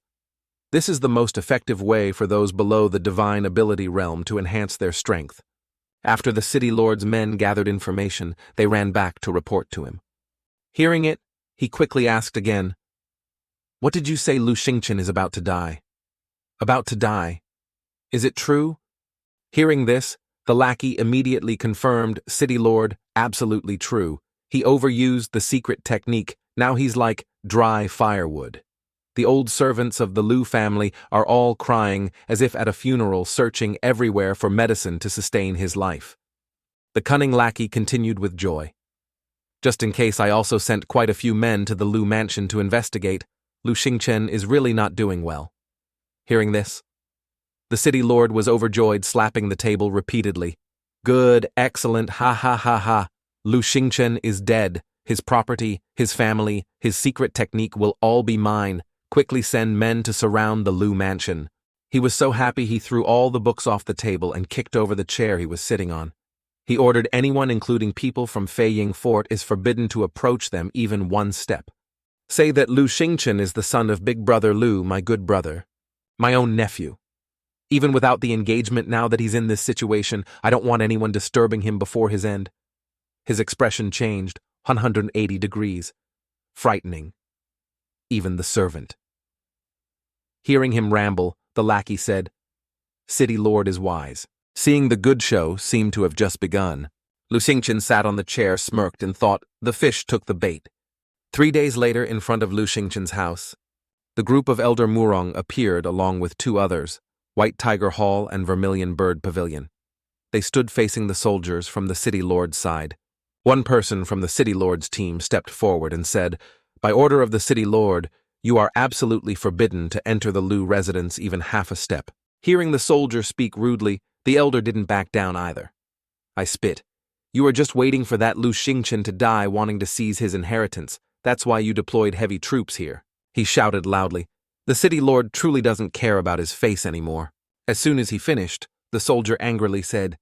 This is the most effective way for those below the divine ability realm to enhance their strength. After the city lord's men gathered information, they ran back to report to him. Hearing it, he quickly asked again, "What did you say Lu Xingchen is about to die?" "About to die. Is it true?" Hearing this, the lackey immediately confirmed, "City lord, absolutely true. He overused the secret technique. Now he's like dry firewood." The old servants of the Lu family are all crying as if at a funeral, searching everywhere for medicine to sustain his life. The cunning lackey continued with joy. "Just in case, I also sent quite a few men to the Lu mansion to investigate. Lu Xingchen is really not doing well." Hearing this, the city lord was overjoyed, slapping the table repeatedly. "Good, excellent, ha ha ha ha. Lu Xingchen is dead. His property, his family, his secret technique will all be mine. Quickly send men to surround the Lu mansion." He was so happy he threw all the books off the table and kicked over the chair he was sitting on. He ordered anyone, including people from Feiying Fort, is forbidden to approach them even one step. "Say that Lu Xingchen is the son of Big Brother Lu, my good brother. My own nephew. Even without the engagement, now that he's in this situation, I don't want anyone disturbing him before his end." His expression changed 180 degrees, frightening even the servant. Hearing him ramble, the lackey said, "City lord is wise." Seeing the good show seemed to have just begun, Lu Xingchen sat on the chair, smirked, and thought, the fish took the bait. 3 days later, in front of Lu Xingchen's house, the group of Elder Murong appeared along with 2 others, White Tiger Hall and Vermilion Bird Pavilion. They stood facing the soldiers from the city lord's side. One person from the city lord's team stepped forward and said, "By order of the city lord, you are absolutely forbidden to enter the Lu residence even half a step." Hearing the soldier speak rudely, the elder didn't back down either. "I spit. You are just waiting for that Lu Xingchen to die, wanting to seize his inheritance. That's why you deployed heavy troops here," he shouted loudly. The city lord truly doesn't care about his face anymore. As soon as he finished, the soldier angrily said,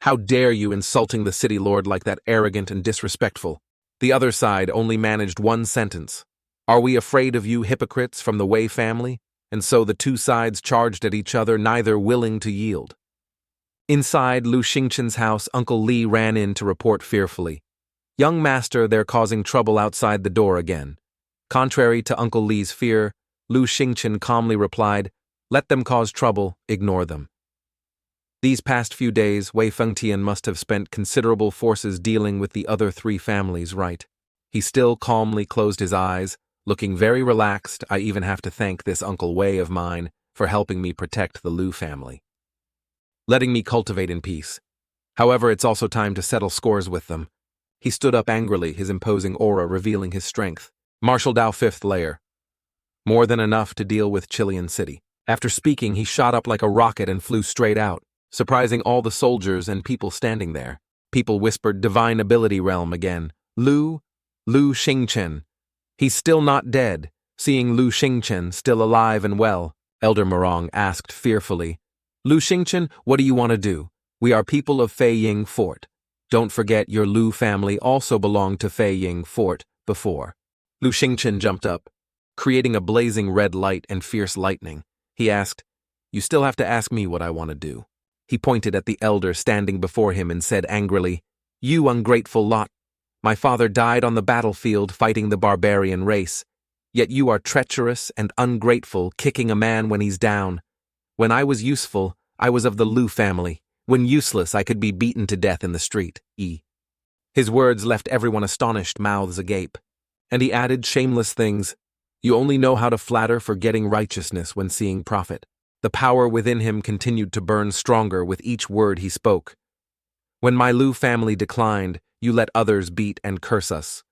"How dare you insulting the city lord like that, arrogant and disrespectful?" The other side only managed one sentence. "Are we afraid of you hypocrites from the Wei family?" And so the 2 sides charged at each other, neither willing to yield. Inside Lu Xingchen's house, Uncle Li ran in to report fearfully, "Young master, they're causing trouble outside the door again." Contrary to Uncle Li's fear, Lu Xingchen calmly replied, "Let them cause trouble, ignore them." These past few days, Wei Fengtian must have spent considerable forces dealing with the other three families, right? He still calmly closed his eyes, looking very relaxed. I even have to thank this Uncle Wei of mine for helping me protect the Lu family, letting me cultivate in peace. However, it's also time to settle scores with them. He stood up angrily, his imposing aura revealing his strength. Martial Dao 5th layer. More than enough to deal with Chilean City. After speaking, he shot up like a rocket and flew straight out, surprising all the soldiers and people standing there. People whispered Divine Ability Realm again. Lu Xingchen. He's still not dead. Seeing Lu Xingchen still alive and well, Elder Morong asked fearfully, Lu Xingchen, what do you want to do? We are people of Fei Ying Fort. Don't forget your Lu family also belonged to Fei Ying Fort before. Lu Xingchen jumped up, creating a blazing red light and fierce lightning. He asked, You still have to ask me what I want to do. He pointed at the elder standing before him and said angrily, You ungrateful lot. My father died on the battlefield fighting the barbarian race. Yet you are treacherous and ungrateful, kicking a man when he's down. When I was useful, I was of the Lu family. When useless, I could be beaten to death in the street. His words left everyone astonished, mouths agape. And he added shameless things. You only know how to flatter, forgetting righteousness when seeing profit. The power within him continued to burn stronger with each word he spoke. When my Lu family declined, you let others beat and curse us.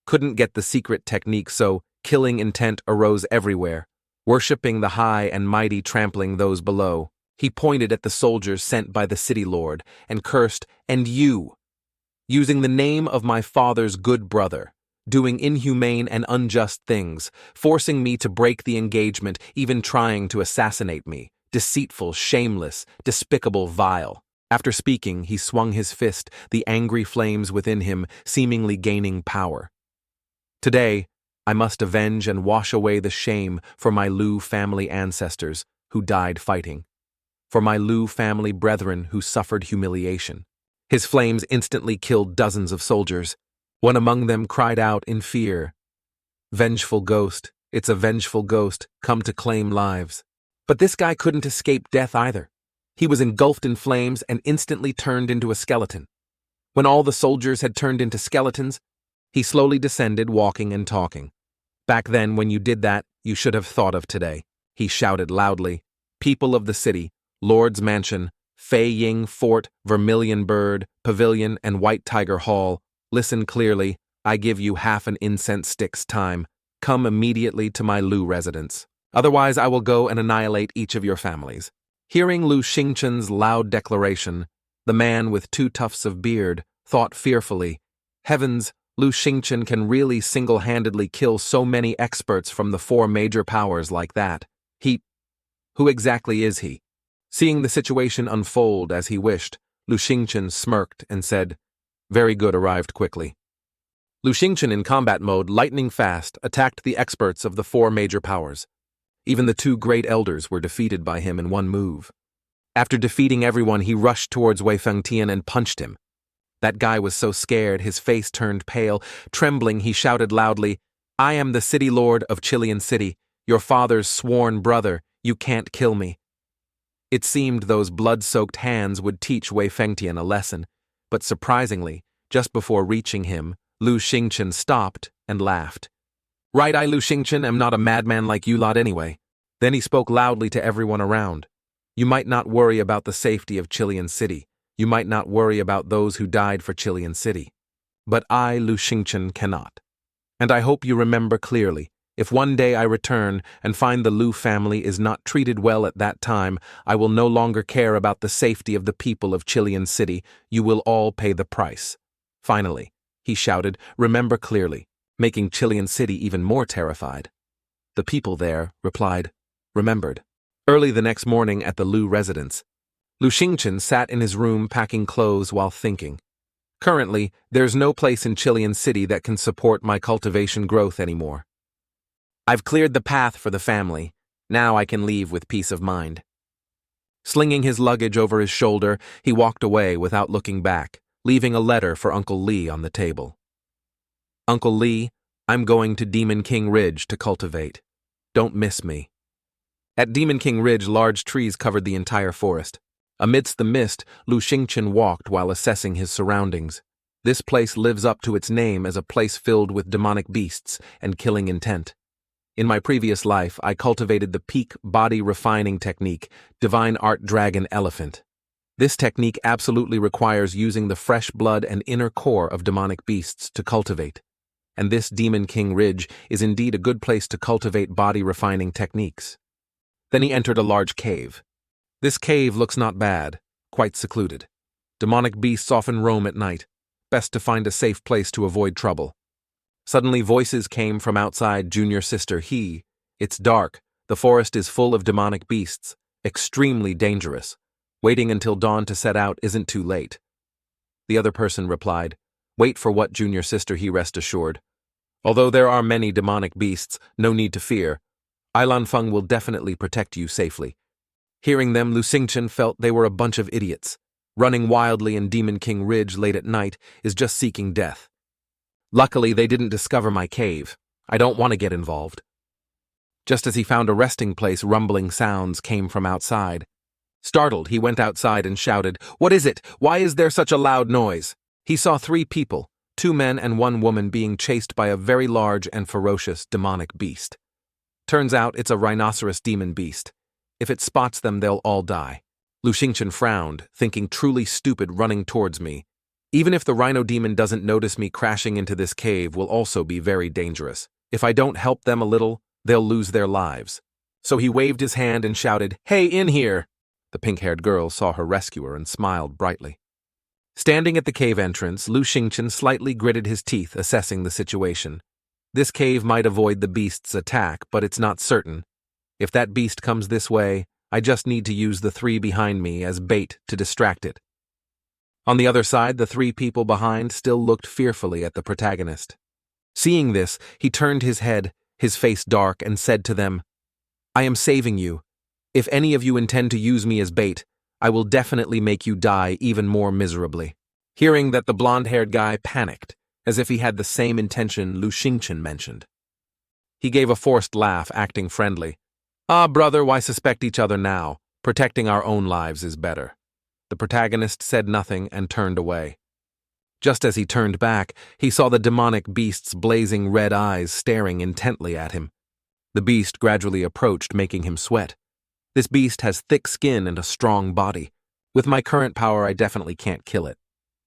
Couldn't get the secret technique, so killing intent arose everywhere, worshipping the high and mighty, trampling those below. He pointed at the soldiers sent by the city lord and cursed, And you, using the name of my father's good brother, doing inhumane and unjust things, forcing me to break the engagement, even trying to assassinate me. Deceitful, shameless, despicable, vile. After speaking, he swung his fist, the angry flames within him seemingly gaining power. Today, I must avenge and wash away the shame for my Lu family ancestors who died fighting, for my Lu family brethren who suffered humiliation. His flames instantly killed dozens of soldiers. One among them cried out in fear, Vengeful ghost, it's a vengeful ghost, come to claim lives. But this guy couldn't escape death either. He was engulfed in flames and instantly turned into a skeleton. When all the soldiers had turned into skeletons, he slowly descended, walking and talking. Back then, when you did that, you should have thought of today. He shouted loudly, People of the city, Lord's Mansion, Fei Ying Fort, Vermilion Bird, Pavilion, and White Tiger Hall, listen clearly, I give you half an incense stick's time. Come immediately to my Lu residence. Otherwise I will go and annihilate each of your families. Hearing Lu Xingchen's loud declaration, the man with 2 tufts of beard thought fearfully, Heavens, Lu Xingchen can really single-handedly kill so many experts from the 4 major powers like that. Who exactly is he? Seeing the situation unfold as he wished, Lu Xingchen smirked and said, Very good, arrived quickly. Lu Xingchen in combat mode, lightning fast, attacked the experts of the 4 major powers. Even the 2 great elders were defeated by him in one move. After defeating everyone, he rushed towards Wei Fengtian and punched him. That guy was so scared, his face turned pale. Trembling, he shouted loudly, I am the city lord of Chilean City, your father's sworn brother. You can't kill me. It seemed those blood-soaked hands would teach Wei Fengtian a lesson, but surprisingly, just before reaching him, Lu Xingchen stopped and laughed. Right, I, Lu Xingchen, am not a madman like you lot anyway. Then he spoke loudly to everyone around. You might not worry about the safety of Chilean City. You might not worry about those who died for Chilean City. But I, Lu Xingchen, cannot. And I hope you remember clearly, if one day I return and find the Lu family is not treated well at that time, I will no longer care about the safety of the people of Chilean City. You will all pay the price. Finally, he shouted, remember clearly, making Chilean City even more terrified. The people there replied, remembered. Early the next morning at the Lu residence, Lu Xingchen sat in his room packing clothes while thinking. Currently, there's no place in Chilean City that can support my cultivation growth anymore. I've cleared the path for the family. Now I can leave with peace of mind. Slinging his luggage over his shoulder, he walked away without looking back, leaving a letter for Uncle Lee on the table. Uncle Lee, I'm going to Demon King Ridge to cultivate. Don't miss me. At Demon King Ridge, large trees covered the entire forest. Amidst the mist, Lu Xingchen walked while assessing his surroundings. This place lives up to its name as a place filled with demonic beasts and killing intent. In my previous life, I cultivated the peak body refining technique, Divine Art Dragon Elephant. This technique absolutely requires using the fresh blood and inner core of demonic beasts to cultivate. And this Demon King Ridge is indeed a good place to cultivate body refining techniques. Then he entered a large cave. This cave looks not bad, quite secluded. Demonic beasts often roam at night. Best to find a safe place to avoid trouble. Suddenly voices came from outside Junior Sister He. It's dark. The forest is full of demonic beasts. Extremely dangerous. Waiting until dawn to set out isn't too late. The other person replied, Wait for what, Junior Sister He, rest assured. Although there are many demonic beasts, no need to fear. Ailan Feng will definitely protect you safely. Hearing them, Lu Xingchen felt they were a bunch of idiots. Running wildly in Demon King Ridge late at night is just seeking death. Luckily, they didn't discover my cave. I don't want to get involved. Just as he found a resting place, rumbling sounds came from outside. Startled, he went outside and shouted, What is it? Why is there such a loud noise? He saw 3 people, 2 men and 1 woman, being chased by a very large and ferocious demonic beast. Turns out it's a rhinoceros demon beast. If it spots them, they'll all die. Lu Xingchen frowned, thinking truly stupid, running towards me. Even if the rhino demon doesn't notice me, crashing into this cave will also be very dangerous. If I don't help them a little, they'll lose their lives. So he waved his hand and shouted, Hey, in here! The pink-haired girl saw her rescuer and smiled brightly. Standing at the cave entrance, Lu Xingchen slightly gritted his teeth, assessing the situation. This cave might avoid the beast's attack, but it's not certain. If that beast comes this way, I just need to use the 3 behind me as bait to distract it. On the other side, the 3 people behind still looked fearfully at the protagonist. Seeing this, he turned his head, his face dark, and said to them, I am saving you. If any of you intend to use me as bait, I will definitely make you die even more miserably. Hearing that, the blonde-haired guy panicked, as if he had the same intention Lu Xingchen mentioned. He gave a forced laugh, acting friendly. Ah, brother, why suspect each other now? Protecting our own lives is better. The protagonist said nothing and turned away. Just as he turned back, he saw the demonic beast's blazing red eyes staring intently at him. The beast gradually approached, making him sweat. This beast has thick skin and a strong body. With my current power, I definitely can't kill it.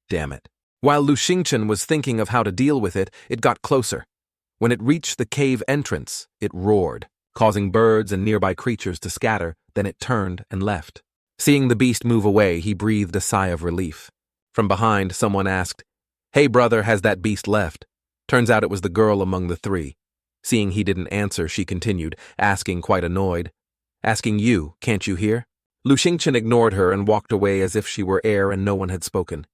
Damn it. While Lu Xingchen was thinking of how to deal with it, it got closer. When it reached the cave entrance, it roared, causing birds and nearby creatures to scatter, then it turned and left. Seeing the beast move away, he breathed a sigh of relief. From behind, someone asked, Hey brother, has that beast left? Turns out it was the girl among the 3. Seeing he didn't answer, she continued, asking, quite annoyed, Asking you, can't you hear? Lu Xingchen ignored her and walked away as if she were air and no one had spoken.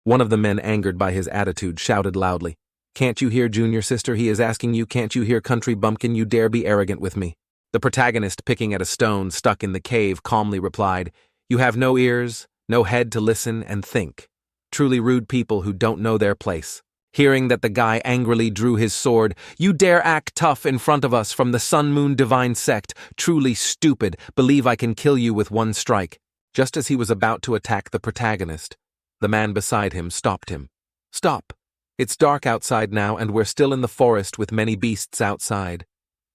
One of the men, angered by his attitude, shouted loudly, Can't you hear, Junior Sister? He is asking you, can't you hear, country bumpkin? You dare be arrogant with me. The protagonist, picking at a stone stuck in the cave, calmly replied, You have no ears, no head to listen and think. Truly rude people who don't know their place. Hearing that, the guy angrily drew his sword. You dare act tough in front of us from the Sun Moon Divine Sect. Truly stupid. Believe I can kill you with 1 strike. Just as he was about to attack the protagonist, the man beside him stopped him. Stop. It's dark outside now and we're still in the forest with many beasts outside.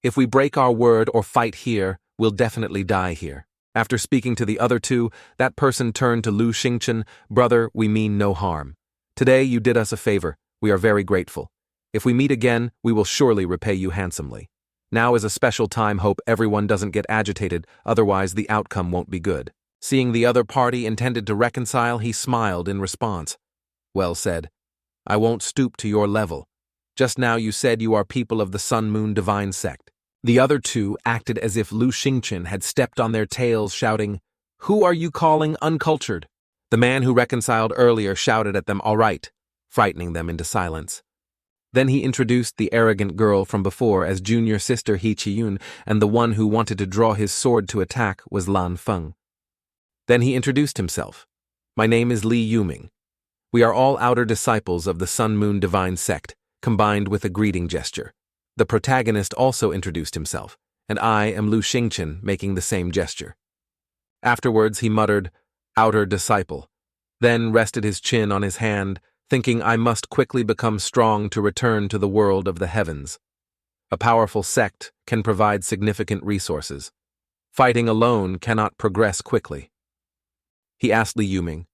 If we break our word or fight here, we'll definitely die here. After speaking to the other 2, that person turned to Lu Xingchen. Brother, we mean no harm. Today you did us a favor. We are very grateful. If we meet again, we will surely repay you handsomely. Now is a special time. Hope everyone doesn't get agitated, otherwise the outcome won't be good. Seeing the other party intended to reconcile, he smiled in response. Well said. I won't stoop to your level. Just now you said you are people of the Sun Moon Divine Sect. The other 2 acted as if Lu Xingchen had stepped on their tails, shouting, Who are you calling uncultured? The man who reconciled earlier shouted at them, All right, frightening them into silence. Then he introduced the arrogant girl from before as Junior Sister He Chiyun, and the one who wanted to draw his sword to attack was Lan Feng. Then he introduced himself. My name is Li Yuming. We are all outer disciples of the Sun Moon Divine Sect, combined with a greeting gesture. The protagonist also introduced himself, and I am Lu Xingchen, making the same gesture. Afterwards, he muttered, outer disciple, then rested his chin on his hand, thinking I must quickly become strong to return to the world of the heavens. A powerful sect can provide significant resources. Fighting alone cannot progress quickly. He asked Li Yuming,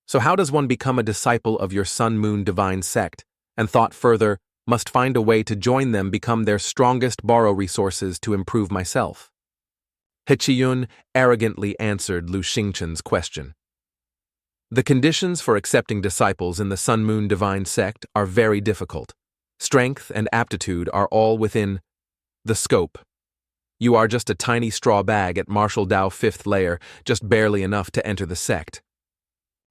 so how does one become a disciple of your Sun-Moon divine sect? And thought further, must find a way to join them, become their strongest, borrow resources to improve myself. He Qiyun arrogantly answered Lu Xingchen's question. The conditions for accepting disciples in the Sun-Moon divine sect are very difficult. Strength and aptitude are all within the scope. You are just a tiny straw bag at Martial Dao 5th layer, just barely enough to enter the sect.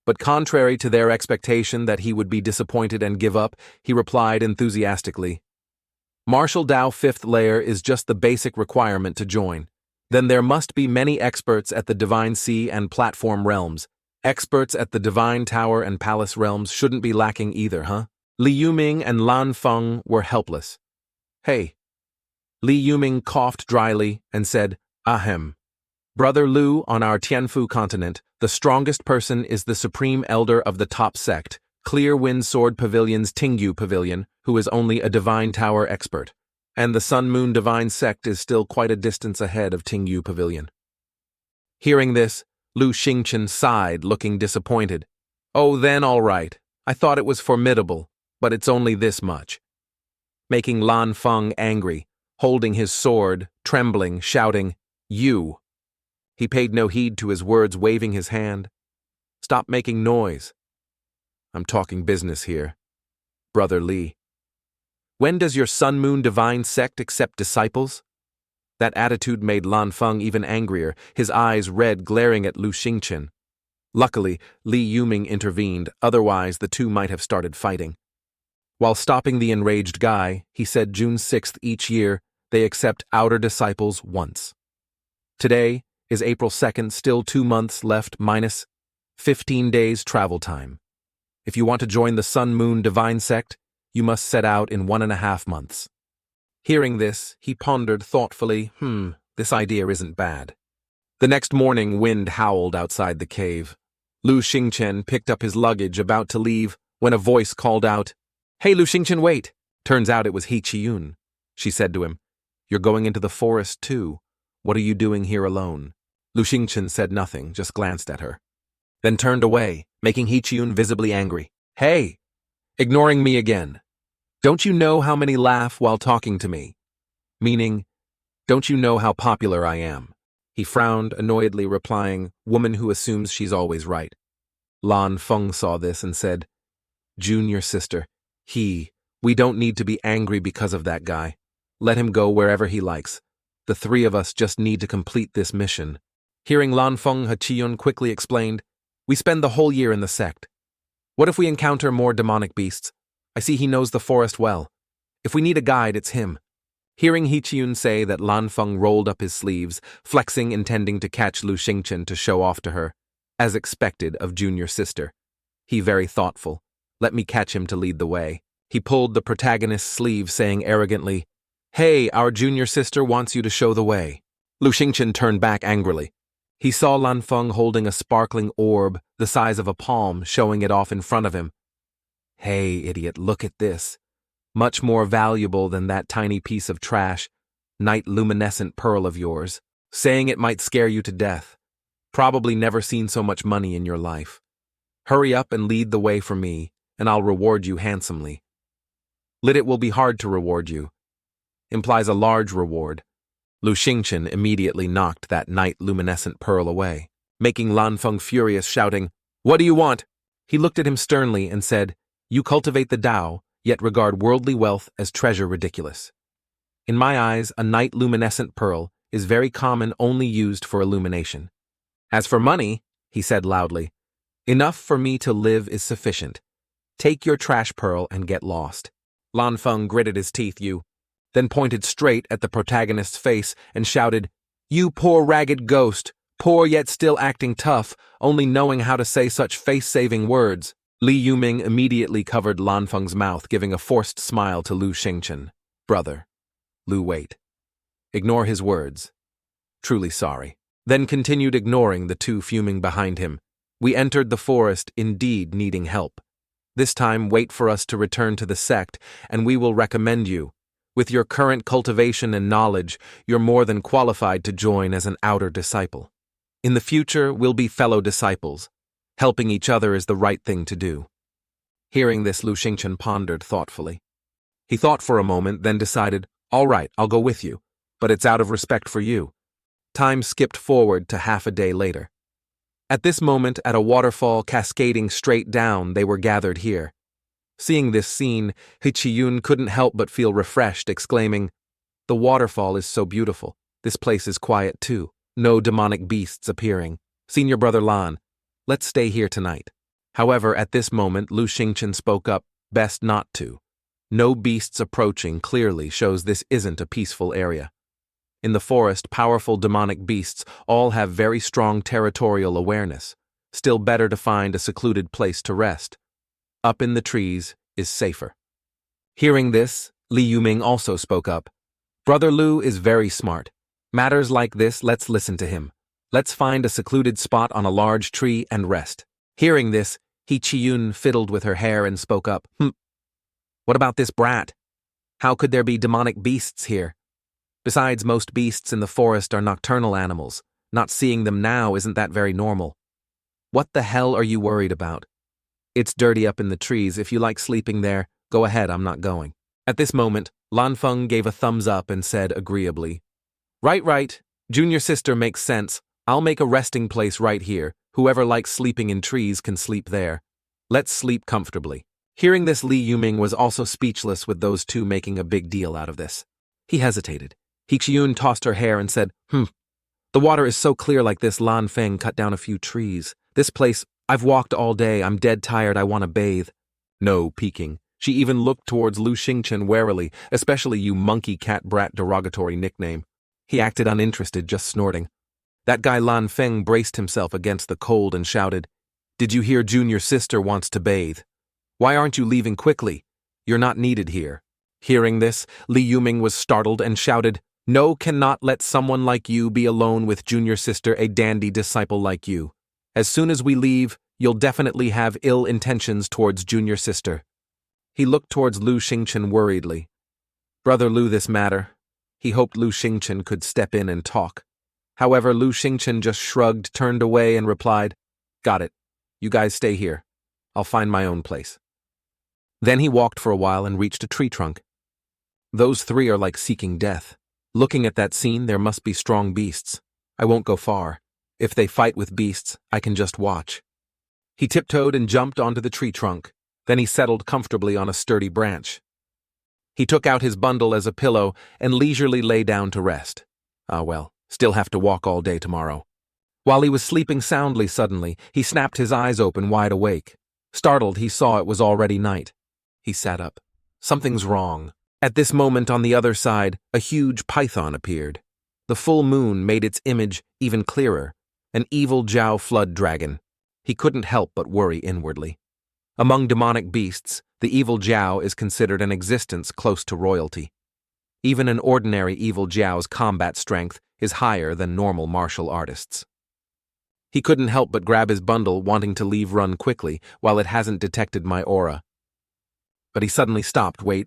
But contrary to their expectation that he would be disappointed and give up, he replied enthusiastically, Martial Dao 5th layer is just the basic requirement to join. Then there must be many experts at the Divine Sea and Platform realms. Experts at the Divine Tower and Palace realms shouldn't be lacking either, huh? Li Yuming and Lan Feng were helpless. Hey. Li Yuming coughed dryly and said, Ahem. Brother Lu, on our Tianfu continent, the strongest person is the supreme elder of the top sect, Clear Wind Sword Pavilion's Tingyu Pavilion, who is only a Divine Tower expert. And the Sun-Moon divine sect is still quite a distance ahead of Tingyu Pavilion. Hearing this, Lu Xingchen sighed, looking disappointed. Oh, then all right. I thought it was formidable, but it's only this much. Making Lan Feng angry, holding his sword, trembling, shouting, You! He paid no heed to his words, waving his hand. Stop making noise. I'm talking business here. Brother Li. When does your Sun-Moon divine sect accept disciples? That attitude made Lan Feng even angrier, his eyes red, glaring at Lu Xingchen. Luckily, Li Yuming intervened, otherwise the two might have started fighting. While stopping the enraged guy, he said June 6th each year, they accept outer disciples once. Today is April 2nd, still 2 months left minus 15 days travel time. If you want to join the Sun-Moon divine sect, you must set out in 1.5 months. Hearing this, he pondered thoughtfully, this idea isn't bad. The next morning, wind howled outside the cave. Lu Xingchen picked up his luggage, about to leave, when a voice called out, Hey Lu Xingchen, wait! Turns out it was He Qiyun. She said to him, You're going into the forest too. What are you doing here alone? Lu Xingchen said nothing, just glanced at her. Then turned away, making He Qiyun visibly angry. Hey! Ignoring me again. Don't you know how many laugh while talking to me? Meaning, don't you know how popular I am? He frowned, annoyedly replying, Woman who assumes she's always right. Lan Feng saw this and said, Junior sister, we don't need to be angry because of that guy. Let him go wherever he likes. The three of us just need to complete this mission. Hearing Lan Feng, He Qiyun quickly explained, We spend the whole year in the sect. What if we encounter more demonic beasts? I see he knows the forest well. If we need a guide, it's him. Hearing He Qiyun say that, Lan Feng rolled up his sleeves, flexing, intending to catch Lu Xingchen to show off to her, as expected of junior sister. He very thoughtful. Let me catch him to lead the way. He pulled the protagonist's sleeve, saying arrogantly, Hey, our junior sister wants you to show the way. Lu Xingchen turned back angrily. He saw Lan Feng holding a sparkling orb the size of a palm, showing it off in front of him. Hey, idiot, look at this. Much more valuable than that tiny piece of trash, night luminescent pearl of yours, saying it might scare you to death. Probably never seen so much money in your life. Hurry up and lead the way for me, and I'll reward you handsomely. Lit, it will be hard to reward you. Implies a large reward. Lu Xingchen immediately knocked that night luminescent pearl away, making Lan Feng furious, shouting, What do you want? He looked at him sternly and said, You cultivate the Tao, yet regard worldly wealth as treasure ridiculous. In my eyes, a night luminescent pearl is very common, only used for illumination. As for money, he said loudly, enough for me to live is sufficient. Take your trash pearl and get lost. Lan Feng gritted his teeth, then pointed straight at the protagonist's face and shouted, You poor ragged ghost, poor yet still acting tough, only knowing how to say such face-saving words. Li Yuming immediately covered Lan Feng's mouth, giving a forced smile to Lu Xingchen. Brother. Lu, wait. Ignore his words. Truly sorry. Then continued ignoring the two fuming behind him. We entered the forest, indeed needing help. This time wait for us to return to the sect, and we will recommend you. With your current cultivation and knowledge, you're more than qualified to join as an outer disciple. In the future, we'll be fellow disciples. Helping each other is the right thing to do. Hearing this, Lu Xingchen pondered thoughtfully. He thought for a moment, then decided, all right, I'll go with you, but it's out of respect for you. Time skipped forward to half a day later. At this moment, at a waterfall cascading straight down, they were gathered here. Seeing this scene, Hichiyun couldn't help but feel refreshed, exclaiming, "The waterfall is so beautiful. This place is quiet too. No demonic beasts appearing. Senior brother Lan, let's stay here tonight." However, at this moment, Lu Xingchen spoke up, "Best not to. No beasts approaching clearly shows this isn't a peaceful area. In the forest, powerful demonic beasts all have very strong territorial awareness. Still better to find a secluded place to rest. Up in the trees is safer." Hearing this, Li Yuming also spoke up. "Brother Lu is very smart. Matters like this, let's listen to him. Let's find a secluded spot on a large tree and rest." Hearing this, Hichiyun fiddled with her hair and spoke up. What about this brat? How could there be demonic beasts here? Besides, most beasts in the forest are nocturnal animals. Not seeing them now isn't that very normal. What the hell are you worried about? It's dirty up in the trees. If you like sleeping there, go ahead, I'm not going. At this moment, Lan Feng gave a thumbs up and said agreeably, Right. Junior sister makes sense. I'll make a resting place right here. Whoever likes sleeping in trees can sleep there. Let's sleep comfortably." Hearing this, Li Yuming was also speechless with those two making a big deal out of this. He hesitated. Hichiyun tossed her hair and said, The water is so clear like this. Lan Feng cut down a few trees. This place, I've walked all day. I'm dead tired. I want to bathe. No peeking. She even looked towards Lu Xingchen warily, especially you monkey cat brat derogatory nickname. He acted uninterested, just snorting. That guy Lan Feng braced himself against the cold and shouted, "Did you hear junior sister wants to bathe? Why aren't you leaving quickly? You're not needed here." Hearing this, Li Yuming was startled and shouted, "No, cannot let someone like you be alone with junior sister, a dandy disciple like you. As soon as we leave, you'll definitely have ill intentions towards junior sister." He looked towards Lu Xingchen worriedly. Brother Lu, this matter. He hoped Lu Xingchen could step in and talk. However, Lu Xingchen just shrugged, turned away, and replied, "Got it. You guys stay here. I'll find my own place." Then he walked for a while and reached a tree trunk. Those three are like seeking death. Looking at that scene, there must be strong beasts. I won't go far. If they fight with beasts, I can just watch. He tiptoed and jumped onto the tree trunk. Then he settled comfortably on a sturdy branch. He took out his bundle as a pillow and leisurely lay down to rest. Still have to walk all day tomorrow. While he was sleeping soundly, suddenly, he snapped his eyes open wide awake. Startled, he saw it was already night. He sat up. Something's wrong. At this moment, on the other side, a huge python appeared. The full moon made its image even clearer. An evil Jiao flood dragon. He couldn't help but worry inwardly. Among demonic beasts, the evil Jiao is considered an existence close to royalty. Even an ordinary evil Jiao's combat strength is higher than normal martial artists. He couldn't help but grab his bundle, wanting to leave run quickly while it hasn't detected my aura. But he suddenly stopped. Wait.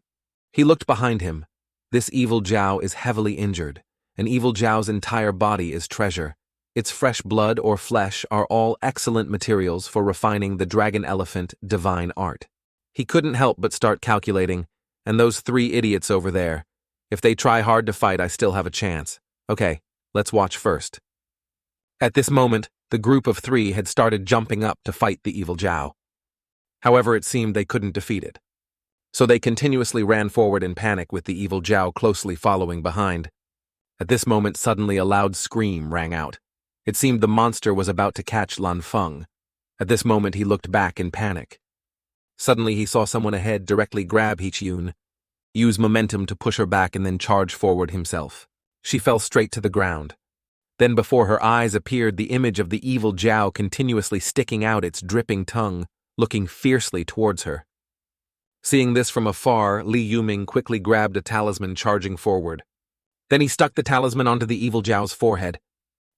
He looked behind him. This evil Jiao is heavily injured. An evil Jiao's entire body is treasure. Its fresh blood or flesh are all excellent materials for refining the dragon elephant divine art. He couldn't help but start calculating, and those three idiots over there. If they try hard to fight, I still have a chance. Okay, let's watch first. At this moment, the group of three had started jumping up to fight the evil Jiao. However, it seemed they couldn't defeat it. So they continuously ran forward in panic with the evil Jiao closely following behind. At this moment, suddenly a loud scream rang out. It seemed the monster was about to catch Lan Feng. At this moment, he looked back in panic. Suddenly, he saw someone ahead directly grab Hichiyun, use momentum to push her back, and then charge forward himself. She fell straight to the ground. Then before her eyes appeared the image of the evil Jiao continuously sticking out its dripping tongue, looking fiercely towards her. Seeing this from afar, Li Yuming quickly grabbed a talisman, charging forward. Then he stuck the talisman onto the evil Jiao's forehead.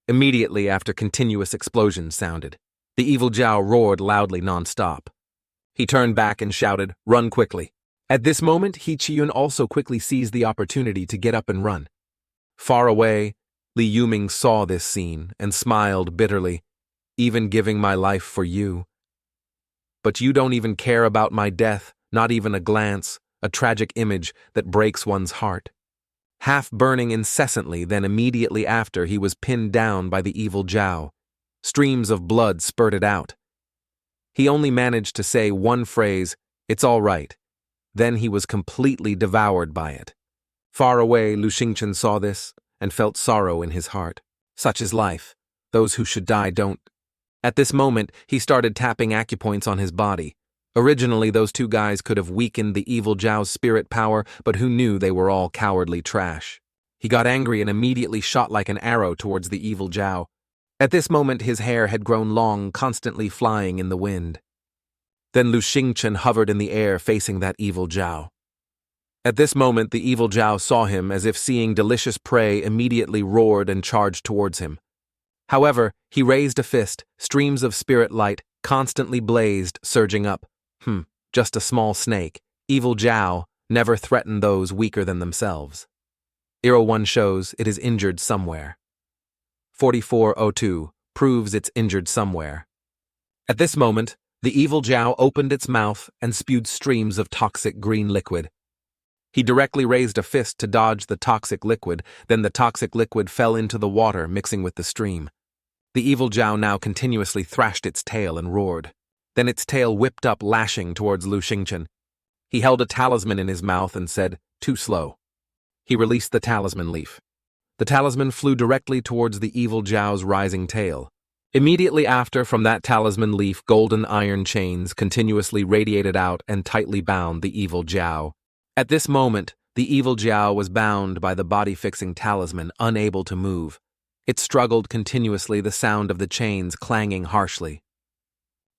Immediately after, continuous explosions sounded. The evil Jiao roared loudly non-stop. He turned back and shouted, "Run quickly." At this moment, He Chiyun also quickly seized the opportunity to get up and run. Far away, Li Yuming saw this scene and smiled bitterly, "Even giving my life for you. But you don't even care about my death, not even a glance, a tragic image that breaks one's heart." Half burning incessantly, then immediately after he was pinned down by the evil Jiao. Streams of blood spurted out. He only managed to say one phrase, "It's all right." Then he was completely devoured by it. Far away, Lu Xingchen saw this and felt sorrow in his heart. Such is life. Those who should die don't. At this moment, he started tapping acupoints on his body. Originally, those two guys could have weakened the evil Jiao's spirit power, but who knew they were all cowardly trash. He got angry and immediately shot like an arrow towards the evil Jiao. At this moment, his hair had grown long, constantly flying in the wind. Then Lu Xingchen hovered in the air facing that evil Jiao. At this moment, the evil Jiao saw him as if seeing delicious prey, immediately roared and charged towards him. However, he raised a fist, streams of spirit light constantly blazed, surging up. Just a small snake. Evil Jiao never threatened those weaker than themselves. Ero 1 shows it is injured somewhere. 4402 proves it's injured somewhere. At this moment, the evil Jiao opened its mouth and spewed streams of toxic green liquid. He directly raised a fist to dodge the toxic liquid, then the toxic liquid fell into the water, mixing with the stream. The evil Jiao now continuously thrashed its tail and roared. Then its tail whipped up, lashing towards Lu Xingchen. He held a talisman in his mouth and said, "Too slow." He released the talisman leaf. The talisman flew directly towards the evil Jiao's rising tail. Immediately after, from that talisman leaf, golden iron chains continuously radiated out and tightly bound the evil Jiao. At this moment, the evil Jiao was bound by the body-fixing talisman, unable to move. It struggled continuously, the sound of the chains clanging harshly.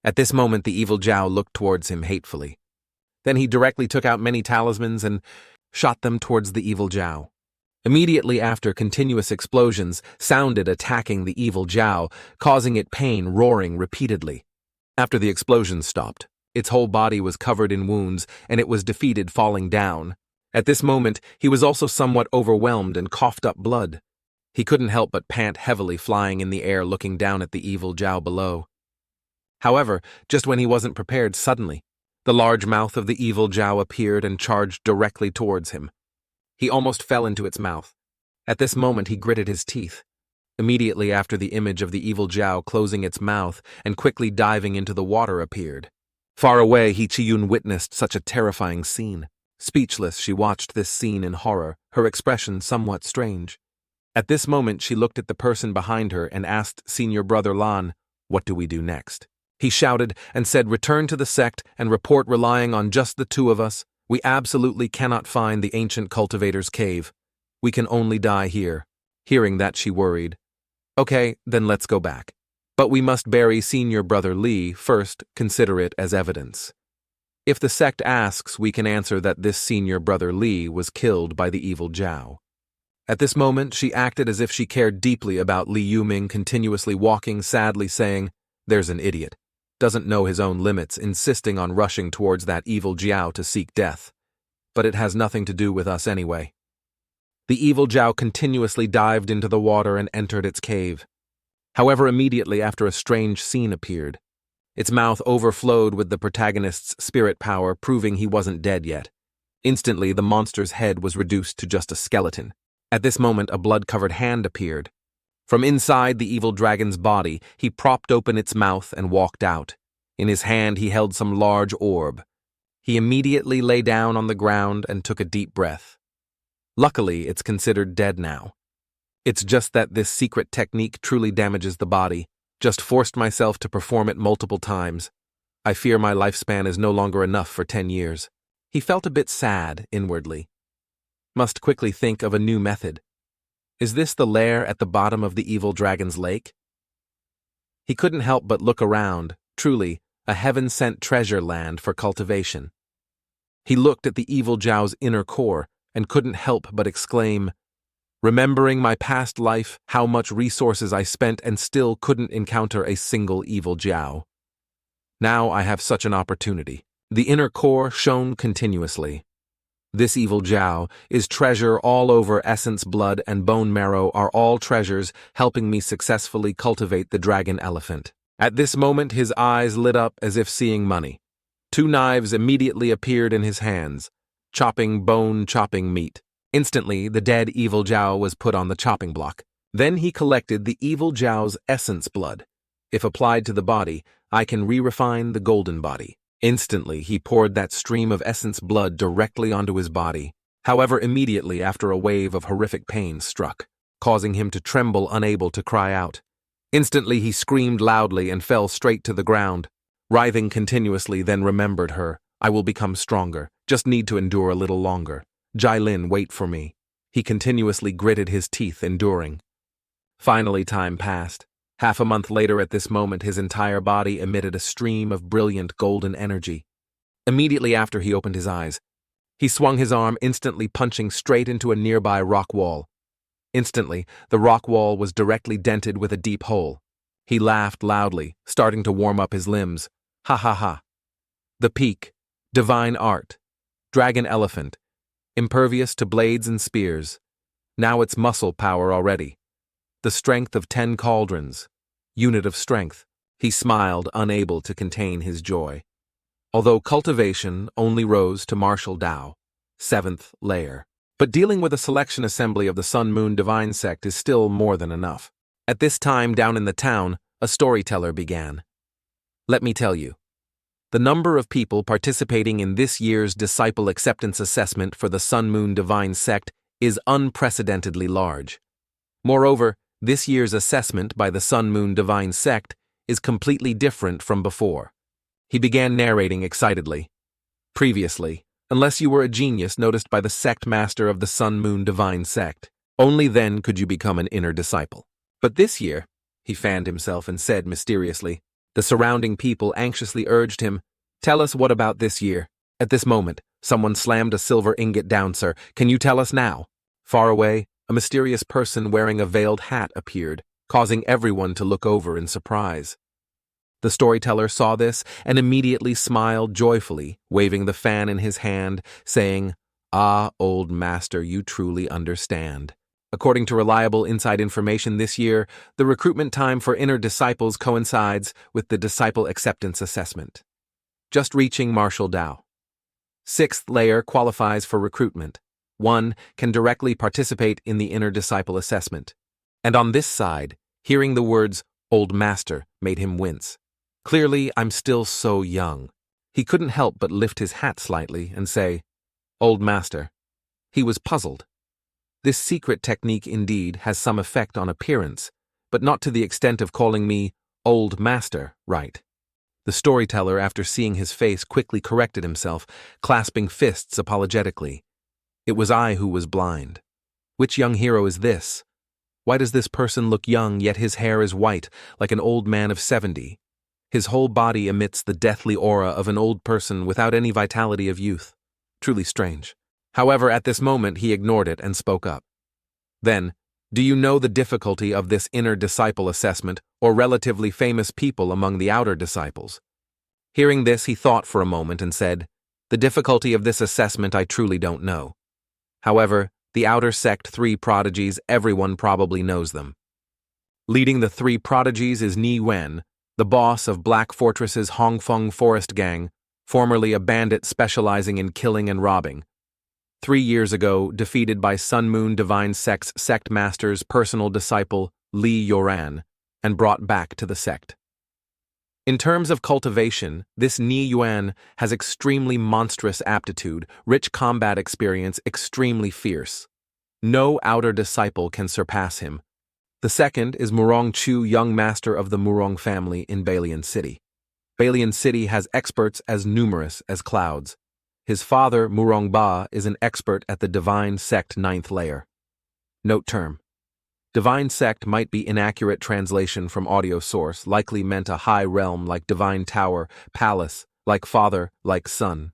At this moment, the evil Jiao looked towards him hatefully. Then he directly took out many talismans and shot them towards the evil Jiao. Immediately after, continuous explosions sounded, attacking the evil Jiao, causing it pain, roaring repeatedly. After the explosions stopped, its whole body was covered in wounds, and it was defeated, falling down. At this moment, he was also somewhat overwhelmed and coughed up blood. He couldn't help but pant heavily, flying in the air, looking down at the evil Jiao below. However, just when he wasn't prepared, suddenly, the large mouth of the evil Jiao appeared and charged directly towards him. He almost fell into its mouth. At this moment, he gritted his teeth. Immediately after, the image of the evil Jiao closing its mouth and quickly diving into the water appeared. Far away, He Chiyun witnessed such a terrifying scene. Speechless, she watched this scene in horror, her expression somewhat strange. At this moment, she looked at the person behind her and asked Senior Brother Lan, "What do we do next?" He shouted and said, "Return to the sect and report, relying on just the two of us. We absolutely cannot find the ancient cultivator's cave. We can only die here." Hearing that, she worried. "Okay, then let's go back. But we must bury Senior Brother Li first, consider it as evidence. If the sect asks, we can answer that this Senior Brother Li was killed by the evil Jiao." At this moment, she acted as if she cared deeply about Li Yuming, continuously walking, sadly saying, "There's an idiot. Doesn't know his own limits, insisting on rushing towards that evil Jiao to seek death. But it has nothing to do with us anyway." The evil Jiao continuously dived into the water and entered its cave. However, immediately after, a strange scene appeared. Its mouth overflowed with the protagonist's spirit power, proving he wasn't dead yet. Instantly, the monster's head was reduced to just a skeleton. At this moment, a blood-covered hand appeared. From inside the evil dragon's body, he propped open its mouth and walked out. In his hand, he held some large orb. He immediately lay down on the ground and took a deep breath. Luckily, it's considered dead now. It's just that this secret technique truly damages the body. Just forced myself to perform it multiple times. I fear my lifespan is no longer enough for 10 years. He felt a bit sad inwardly. Must quickly think of a new method. Is this the lair at the bottom of the evil dragon's lake? He couldn't help but look around, truly, a heaven-sent treasure land for cultivation. He looked at the evil Jiao's inner core and couldn't help but exclaim, Remembering my past life, how much resources I spent and still couldn't encounter a single evil Jiao. Now I have such an opportunity. The inner core shone continuously. This evil Jiao is treasure all over. Essence, blood, and bone marrow are all treasures, helping me successfully cultivate the dragon elephant. At this moment his eyes lit up as if seeing money. 2 knives immediately appeared in his hands, chopping bone, chopping meat. Instantly, the dead evil Jiao was put on the chopping block. Then he collected the evil Jiao's essence blood. If applied to the body, I can re-refine the golden body. Instantly, he poured that stream of essence blood directly onto his body. However, immediately after a wave of horrific pain struck, causing him to tremble, unable to cry out. Instantly, he screamed loudly and fell straight to the ground. Writhing continuously, then remembered her. I will become stronger. Just need to endure a little longer. Jailin, wait for me. He continuously gritted his teeth, enduring. Finally, time passed. Half a month later at this moment, his entire body emitted a stream of brilliant golden energy. Immediately after he opened his eyes, he swung his arm, instantly punching straight into a nearby rock wall. Instantly, the rock wall was directly dented with a deep hole. He laughed loudly, starting to warm up his limbs. Ha ha ha. The peak, divine art, dragon elephant, impervious to blades and spears. Now it's muscle power already. The strength of 10 cauldrons. Unit of strength. He smiled, unable to contain his joy. Although cultivation only rose to martial Dao, 7th layer. But dealing with a selection assembly of the Sun Moon Divine Sect is still more than enough. At this time, down in the town, a storyteller began. Let me tell you. The number of people participating in this year's Disciple Acceptance Assessment for the Sun Moon Divine Sect is unprecedentedly large. Moreover, this year's assessment by the Sun Moon Divine Sect is completely different from before. He began narrating excitedly. Previously, unless you were a genius noticed by the sect master of the Sun Moon Divine Sect, only then could you become an inner disciple. But this year, he fanned himself and said mysteriously. The surrounding people anxiously urged him, tell us what about this year. At this moment, someone slammed a silver ingot down. Sir, can you tell us now? Far away, a mysterious person wearing a veiled hat appeared, causing everyone to look over in surprise. The storyteller saw this and immediately smiled joyfully, waving the fan in his hand, saying, Ah, old master, you truly understand. According to reliable inside information this year, the recruitment time for inner disciples coincides with the Disciple Acceptance Assessment. Just reaching Martial Dao. 6th layer qualifies for recruitment. 1 can directly participate in the inner disciple assessment. And on this side, hearing the words, old master, made him wince. Clearly, I'm still so young. He couldn't help but lift his hat slightly and say, old master. He was puzzled. This secret technique indeed has some effect on appearance, but not to the extent of calling me old master, right? The storyteller, after seeing his face, quickly corrected himself, clasping fists apologetically. It was I who was blind. Which young hero is this? Why does this person look young, yet his hair is white, like an old man of 70? His whole body emits the deathly aura of an old person without any vitality of youth. Truly strange. However, at this moment he ignored it and spoke up. Then, do you know the difficulty of this inner disciple assessment or relatively famous people among the outer disciples? Hearing this, he thought for a moment and said, the difficulty of this assessment I truly don't know. However, the outer sect 3 prodigies, everyone probably knows them. Leading the 3 prodigies is Ni Wen, the boss of Black Fortress's Hongfeng Forest Gang, formerly a bandit specializing in killing and robbing. 3 years ago, defeated by Sun Moon Divine Sect's sect master's personal disciple, Li Yoran, and brought back to the sect. In terms of cultivation, this Ni Yuan has extremely monstrous aptitude, rich combat experience, extremely fierce. No outer disciple can surpass him. The second is Murong Chu, young master of the Murong family in Balian City. Balian City has experts as numerous as clouds. His father, Murong Ba, is an expert at the Divine Sect 9th layer. Note term. Divine Sect might be inaccurate translation from audio source, likely meant a high realm like Divine Tower, Palace, like Father, like Son.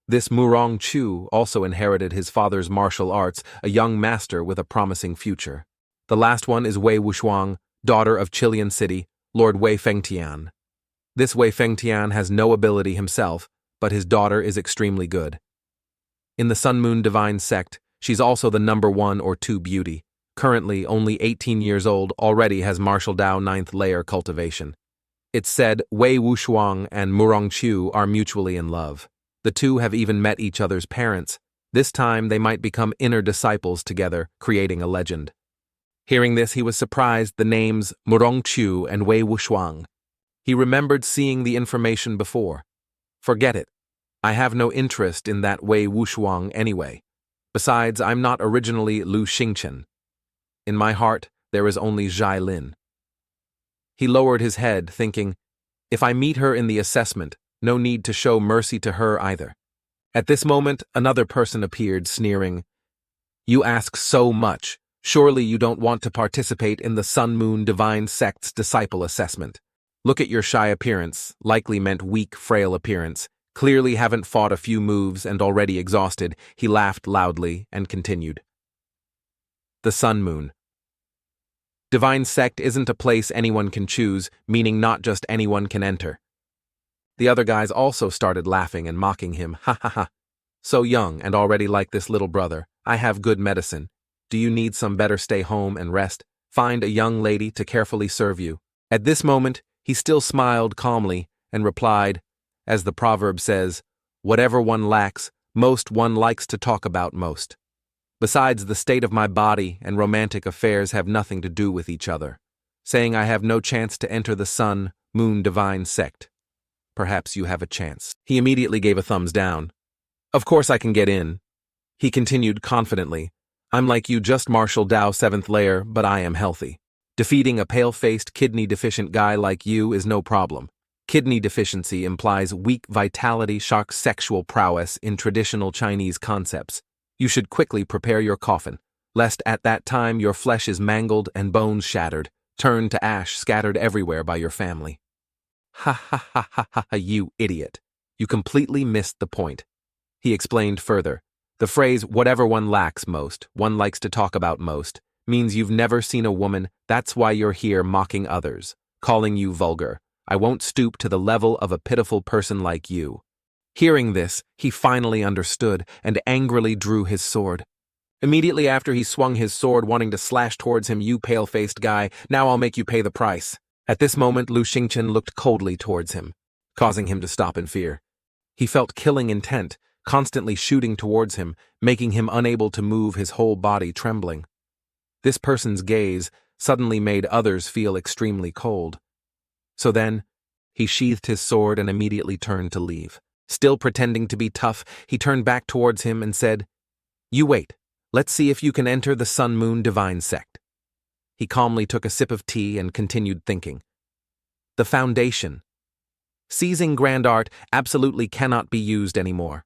This Murong Chu also inherited his father's martial arts, a young master with a promising future. The last one is Wei Wuxuang, daughter of Chilean City, Lord Wei Fengtian. This Wei Fengtian has no ability himself, but his daughter is extremely good. In the Sun Moon Divine Sect, she's also the number 1 or 2 beauty. Currently only 18 years old, already has martial Dao 9th layer cultivation. It's said Wei Wuxuang and Murong Chu are mutually in love. The two have even met each other's parents. This time they might become inner disciples together, creating a legend. Hearing this, he was surprised the names Murong Chu and Wei Wuxuang. He remembered seeing the information before. Forget it. I have no interest in that Wei Wuxuang anyway. Besides, I'm not originally Lu Xingchen. In my heart, there is only Zhai Lin. He lowered his head, thinking, if I meet her in the assessment, no need to show mercy to her either. At this moment, another person appeared, sneering, You ask so much. Surely you don't want to participate in the Sun Moon Divine Sect's disciple assessment. Look at your shy appearance, likely meant weak, frail appearance. Clearly haven't fought a few moves and already exhausted. He laughed loudly and continued. The Sun Moon. Divine Sect isn't a place anyone can choose, meaning not just anyone can enter. The other guys also started laughing and mocking him. Ha ha ha. So young and already like this little brother. I have good medicine. Do you need some? Better stay home and rest. Find a young lady to carefully serve you. At this moment, he still smiled calmly and replied, as the proverb says, whatever one lacks, most one likes to talk about most. Besides, the state of my body and romantic affairs have nothing to do with each other, saying I have no chance to enter the Sun Moon Divine Sect. Perhaps you have a chance. He immediately gave a thumbs down. Of course I can get in. He continued confidently, I'm like you, just martial Dao 7th layer, but I am healthy. Defeating a pale-faced, kidney-deficient guy like you is no problem. Kidney deficiency implies weak vitality, shark sexual prowess in traditional Chinese concepts. You should quickly prepare your coffin, lest at that time your flesh is mangled and bones shattered, turned to ash scattered everywhere by your family. Ha ha ha ha ha, you idiot. You completely missed the point. He explained further. The phrase, whatever one lacks most, one likes to talk about most, means you've never seen a woman. That's why you're here mocking others, calling you vulgar. I won't stoop to the level of a pitiful person like you. Hearing this, he finally understood and angrily drew his sword. Immediately after, he swung his sword, wanting to slash towards him. You pale-faced guy, now I'll make you pay the price. At this moment, Lu Xingchen looked coldly towards him, causing him to stop in fear. He felt killing intent, constantly shooting towards him, making him unable to move, his whole body trembling. This person's gaze suddenly made others feel extremely cold. So then, he sheathed his sword and immediately turned to leave. Still pretending to be tough, he turned back towards him and said, You wait. Let's see if you can enter the Sun Moon Divine Sect. He calmly took a sip of tea and continued thinking. The foundation. Seizing grand art absolutely cannot be used anymore.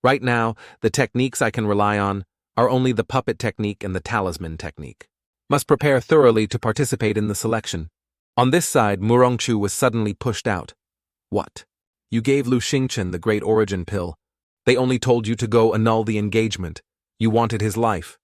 Right now, the techniques I can rely on are only the puppet technique and the talisman technique. Must prepare thoroughly to participate in the selection. On this side, Murongchu was suddenly pushed out. What? You gave Lu Xingchen the Great Origin Pill. They only told you to go annul the engagement. You wanted his life.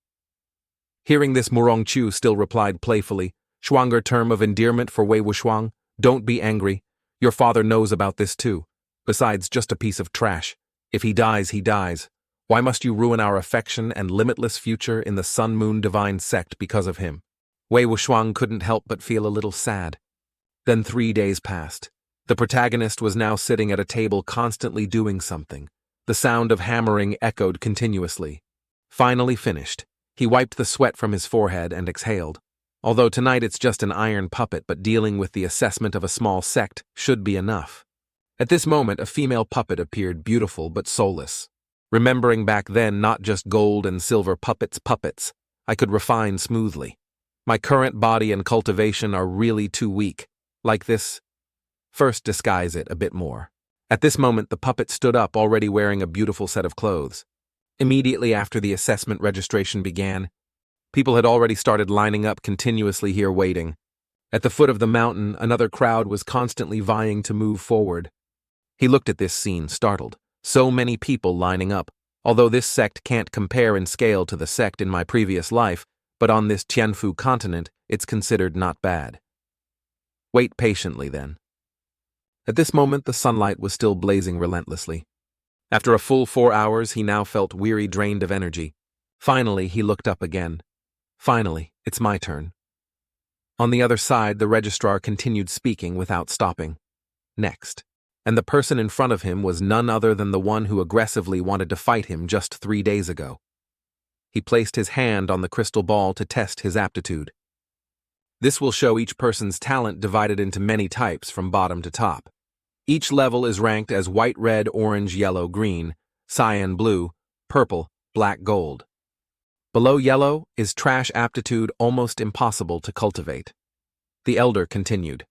Hearing this, Murongchu still replied playfully, Shuanger term of endearment for Wei Wuxuang. Don't be angry. Your father knows about this too. Besides, just a piece of trash. If he dies, he dies. Why must you ruin our affection and limitless future in the Sun Moon Divine Sect because of him? Wei Wuxuang couldn't help but feel a little sad. Then 3 days passed. The protagonist was now sitting at a table constantly doing something. The sound of hammering echoed continuously. Finally finished, he wiped the sweat from his forehead and exhaled. Although tonight it's just an iron puppet, but dealing with the assessment of a small sect should be enough. At this moment, a female puppet appeared, beautiful but soulless. Remembering back then, not just gold and silver puppets, I could refine smoothly. My current body and cultivation are really too weak. Like this. First, disguise it a bit more. At this moment, the puppet stood up, already wearing a beautiful set of clothes. Immediately after the assessment registration began, people had already started lining up continuously here waiting. At the foot of the mountain, another crowd was constantly vying to move forward. He looked at this scene, startled. So many people lining up. Although this sect can't compare in scale to the sect in my previous life, but on this Tianfu continent, it's considered not bad. Wait patiently, then. At this moment, the sunlight was still blazing relentlessly. After a full 4 hours, he now felt weary, drained of energy. Finally, he looked up again. Finally, it's my turn. On the other side, the registrar continued speaking without stopping. Next. And the person in front of him was none other than the one who aggressively wanted to fight him just 3 days ago. He placed his hand on the crystal ball to test his aptitude. This will show each person's talent divided into many types from bottom to top. Each level is ranked as white, red, orange, yellow, green, cyan, blue, purple, black, gold. Below yellow is trash aptitude, almost impossible to cultivate. The elder continued.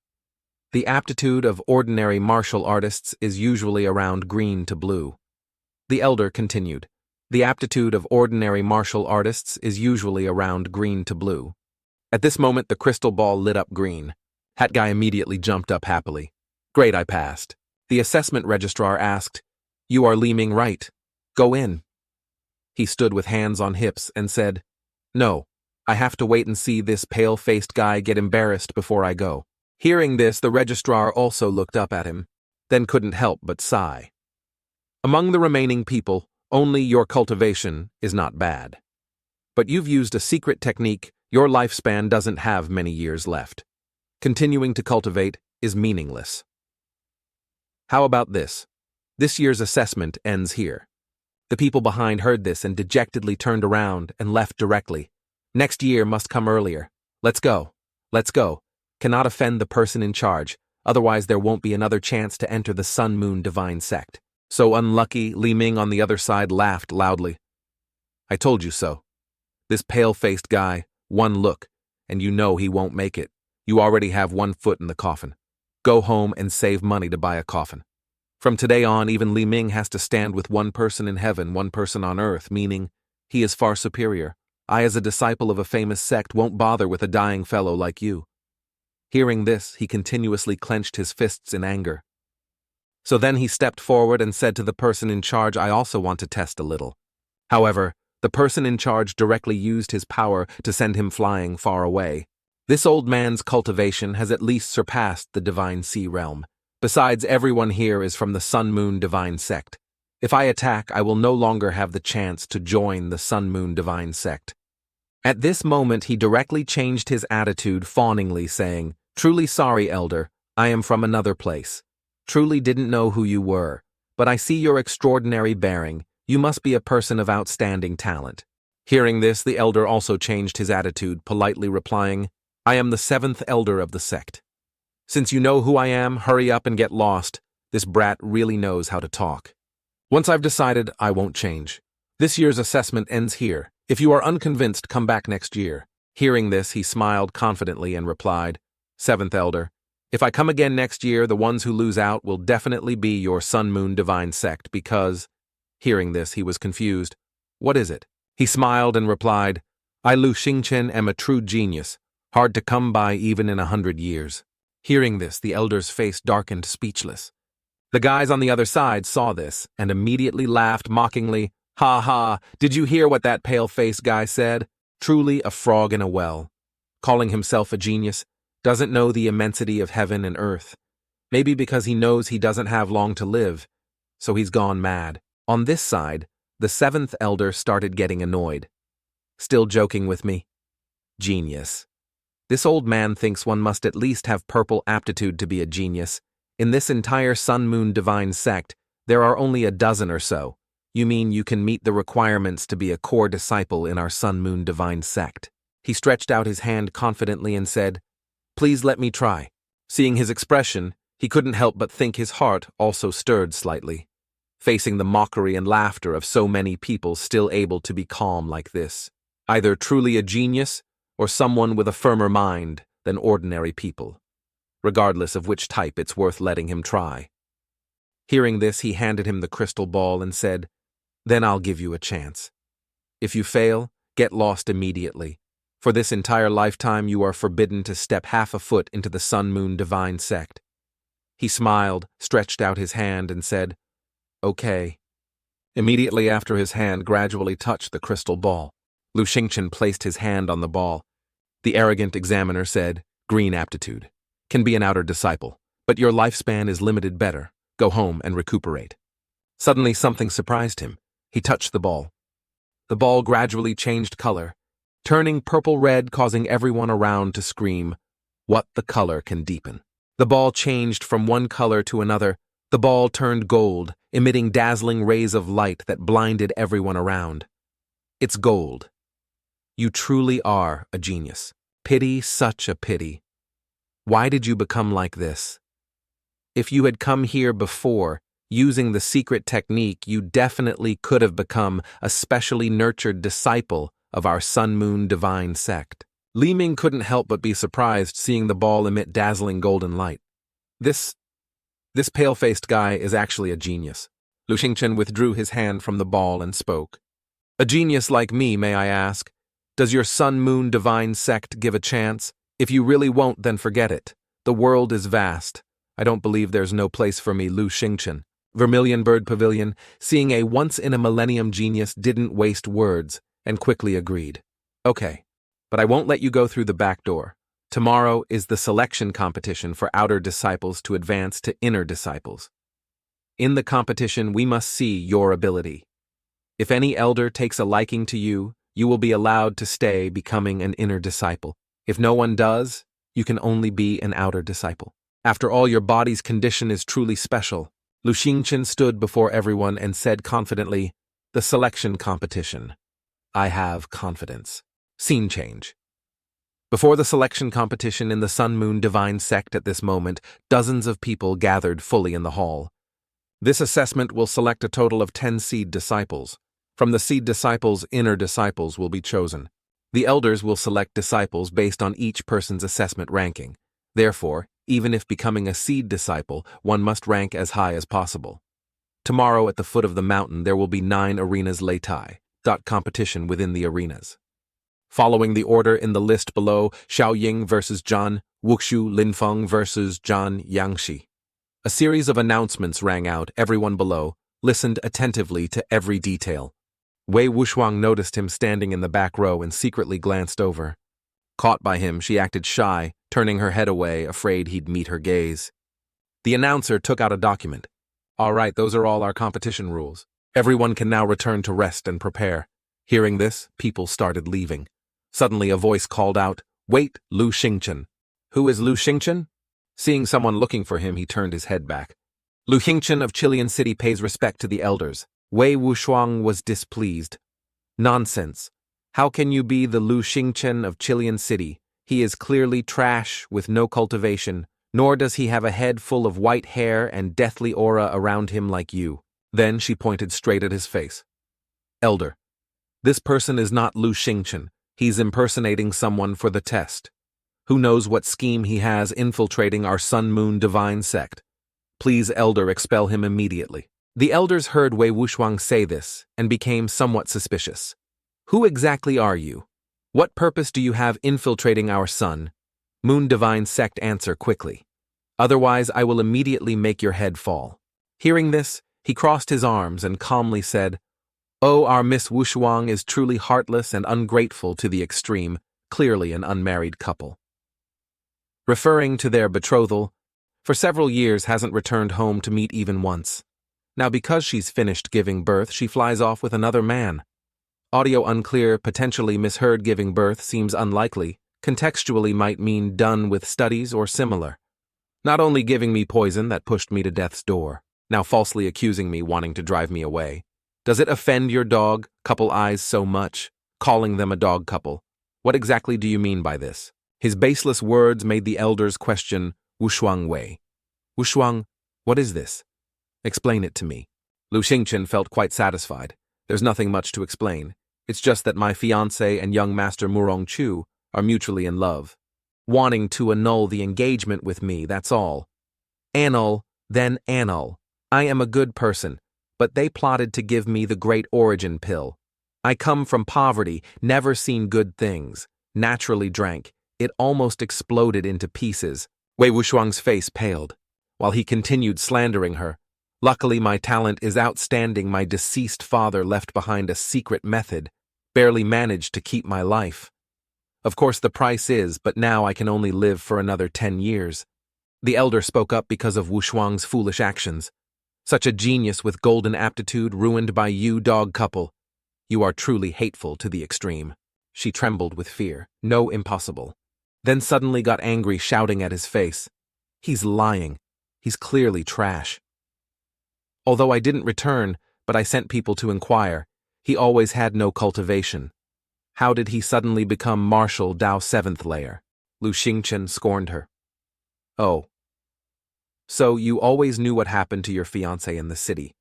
The aptitude of ordinary martial artists is usually around green to blue. The elder continued. The aptitude of ordinary martial artists is usually around green to blue. At this moment, the crystal ball lit up green. Hat guy immediately jumped up happily. Great, I passed. The assessment registrar asked, You are leaning right. Go in. He stood with hands on hips and said, No, I have to wait and see this pale-faced guy get embarrassed before I go. Hearing this, the registrar also looked up at him, then couldn't help but sigh. Among the remaining people, only your cultivation is not bad. But you've used a secret technique. Your lifespan doesn't have many years left. Continuing to cultivate is meaningless. How about this? This year's assessment ends here. The people behind heard this and dejectedly turned around and left directly. Next year must come earlier. Let's go. Let's go. Cannot offend the person in charge, otherwise there won't be another chance to enter the Sun Moon Divine Sect. So unlucky, Li Ming on the other side laughed loudly. I told you so. This pale-faced guy, one look, and you know he won't make it. You already have 1 foot in the coffin. Go home and save money to buy a coffin. From today on, even Li Ming has to stand with 1 person in heaven, 1 person on earth, meaning he is far superior. I, as a disciple of a famous sect, won't bother with a dying fellow like you. Hearing this, he continuously clenched his fists in anger. So then he stepped forward and said to the person in charge, I also want to test a little. However, the person in charge directly used his power to send him flying far away. This old man's cultivation has at least surpassed the Divine Sea Realm. Besides, everyone here is from the Sun Moon Divine Sect. If I attack, I will no longer have the chance to join the Sun Moon Divine Sect. At this moment, he directly changed his attitude fawningly, saying, Truly sorry, Elder, I am from another place. Truly didn't know who you were, but I see your extraordinary bearing. You must be a person of outstanding talent. Hearing this, the elder also changed his attitude, politely replying, I am the 7th elder of the sect. Since you know who I am, hurry up and get lost. This brat really knows how to talk. Once I've decided, I won't change. This year's assessment ends here. If you are unconvinced, come back next year. Hearing this, he smiled confidently and replied, 7th elder, if I come again next year, the ones who lose out will definitely be your Sun Moon Divine Sect because... Hearing this, he was confused. What is it? He smiled and replied, I, Lu Xingchen, am a true genius, hard to come by even in 100 years. Hearing this, the elder's face darkened, speechless. The guys on the other side saw this and immediately laughed mockingly. Ha ha, did you hear what that pale-faced guy said? Truly a frog in a well. Calling himself a genius, doesn't know the immensity of heaven and earth. Maybe because he knows he doesn't have long to live, so he's gone mad. On this side, the 7th elder started getting annoyed. Still joking with me? Genius. This old man thinks one must at least have purple aptitude to be a genius. In this entire Sun Moon Divine Sect, there are only a dozen or so. You mean you can meet the requirements to be a core disciple in our Sun Moon Divine Sect? He stretched out his hand confidently and said, Please let me try. Seeing his expression, he couldn't help but think his heart also stirred slightly. Facing the mockery and laughter of so many people still able to be calm like this. Either truly a genius or someone with a firmer mind than ordinary people. Regardless of which type, it's worth letting him try. Hearing this, he handed him the crystal ball and said, Then I'll give you a chance. If you fail, get lost immediately. For this entire lifetime, you are forbidden to step half a foot into the Sun Moon Divine Sect. He smiled, stretched out his hand, and said, Okay, Immediately after his hand gradually touched the crystal ball, Lu Xingchen placed his hand on the ball. The arrogant examiner said, "Green aptitude. Can be an outer disciple, but your lifespan is limited better. Go home and recuperate." Suddenly something surprised him. He touched the ball. The ball gradually changed color, turning purple-red, causing everyone around to scream, "What the color can deepen." The ball changed from one color to another. The ball turned gold, emitting dazzling rays of light that blinded everyone around. "It's gold. You truly are a genius. Pity, such a pity. Why did you become like this? If you had come here before, using the secret technique, you definitely could have become a specially nurtured disciple of our Sun-Moon divine sect." Li Ming couldn't help but be surprised seeing the ball emit dazzling golden light. This pale-faced guy is actually a genius. Lu Xingchen withdrew his hand from the ball and spoke. "A genius like me, may I ask? Does your Sun-Moon divine sect give a chance? If you really won't, then forget it. The world is vast. I don't believe there's no place for me, Lu Xingchen." Vermilion Bird Pavilion, seeing a once-in-a-millennium genius, didn't waste words and quickly agreed. "Okay, but I won't let you go through the back door. Tomorrow is the selection competition for outer disciples to advance to inner disciples. In the competition, we must see your ability. If any elder takes a liking to you, you will be allowed to stay, becoming an inner disciple. If no one does, you can only be an outer disciple. After all, your body's condition is truly special." Lu Xingchen stood before everyone and said confidently, "The selection competition. I have confidence." Scene change. Before the selection competition in the Sun-Moon divine sect at this moment, dozens of people gathered fully in the hall. This assessment will select a total of 10 seed disciples. From the seed disciples, inner disciples will be chosen. The elders will select disciples based on each person's assessment ranking. Therefore, even if becoming a seed disciple, one must rank as high as possible. Tomorrow at the foot of the mountain there will be 9 arenas Leitai. Competition within the arenas. Following the order in the list below, Xiao Ying versus Zhan, Wuxu Linfeng versus Zhan Yangxi. A series of announcements rang out. Everyone below listened attentively to every detail. Wei Wuxiang noticed him standing in the back row and secretly glanced over. Caught by him, she acted shy, turning her head away, afraid he'd meet her gaze. The announcer took out a document. "All right, those are all our competition rules. Everyone can now return to rest and prepare." Hearing this, people started leaving. Suddenly a voice called out, "Wait, Lu Xingchen." "Who is Lu Xingchen?" Seeing someone looking for him, he turned his head back. "Lu Xingchen of Chilean City pays respect to the elders." Wei Wuxiang was displeased. "Nonsense. How can you be the Lu Xingchen of Chilean City? He is clearly trash with no cultivation, nor does he have a head full of white hair and deathly aura around him like you." Then she pointed straight at his face. "Elder, this person is not Lu Xingchen. He's impersonating someone for the test. Who knows what scheme he has infiltrating our Sun-Moon divine sect? Please, Elder, expel him immediately." The elders heard Wei Wuxiang say this and became somewhat suspicious. "Who exactly are you? What purpose do you have infiltrating our Sun-Moon divine sect? Answer quickly. Otherwise, I will immediately make your head fall." Hearing this, he crossed his arms and calmly said, "Oh, our Miss Wuxiang is truly heartless and ungrateful to the extreme, clearly an unmarried couple." Referring to their betrothal, for several years hasn't returned home to meet even once. Now because she's finished giving birth, she flies off with another man. Audio unclear, potentially misheard. Giving birth seems unlikely, contextually might mean done with studies or similar. Not only giving me poison that pushed me to death's door, now falsely accusing me, wanting to drive me away. Does it offend your dog, couple eyes, so much, calling them a dog couple? What exactly do you mean by this? His baseless words made the elders question Wuxiang Wei. "Wuxiang, what is this? Explain it to me." Lu Xingchen felt quite satisfied. There's nothing much to explain. It's just that my fiancé and young master Murong Chu are mutually in love. Wanting to annul the engagement with me, that's all. Annul, then annul. I am a good person, but they plotted to give me the great origin pill. I come from poverty, never seen good things. Naturally drank. It almost exploded into pieces. Wei Wuxiang's face paled. While he continued slandering her, Luckily, my talent is outstanding. My deceased father left behind a secret method, barely managed to keep my life. Of course, the price is, but now I can only live for another 10 years. The elder spoke up because of Wu Shuang's foolish actions. Such a genius with golden aptitude ruined by you, dog couple. You are truly hateful to the extreme. She trembled with fear. No, impossible. Then suddenly got angry, shouting at his face. He's lying. He's clearly trash. Although I didn't return, but I sent people to inquire, he always had no cultivation. How did he suddenly become Marshal Dao 7th layer? Lu Xingchen scorned her. Oh. So you always knew what happened to your fiancé in the city.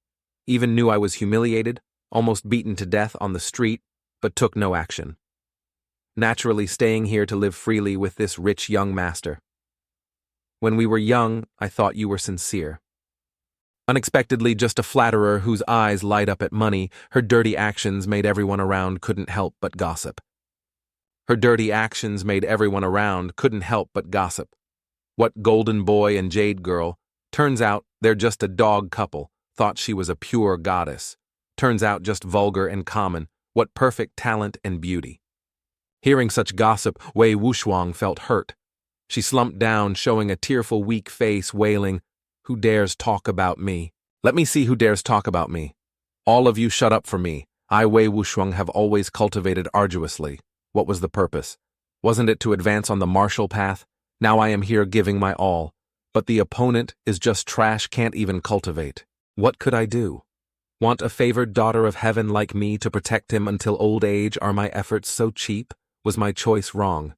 Even knew I was humiliated, almost beaten to death on the street, but took no action. Naturally staying here to live freely with this rich young master. When we were young, I thought you were sincere. Unexpectedly just a flatterer whose eyes light up at money, her dirty actions made everyone around couldn't help but gossip. What golden boy and jade girl? Turns out they're just a dog couple, thought she was a pure goddess. Turns out just vulgar and common, what perfect talent and beauty. Hearing such gossip, Wei Wuxuang felt hurt. She slumped down, showing a tearful, weak face, wailing, "Who dares talk about me? Let me see who dares talk about me. All of you shut up for me. I, Wei Wuxuang, have always cultivated arduously. What was the purpose? Wasn't it to advance on the martial path? Now I am here giving my all. But the opponent is just trash, can't even cultivate. What could I do? Want a favored daughter of heaven like me to protect him until old age? Are my efforts so cheap? Was my choice wrong?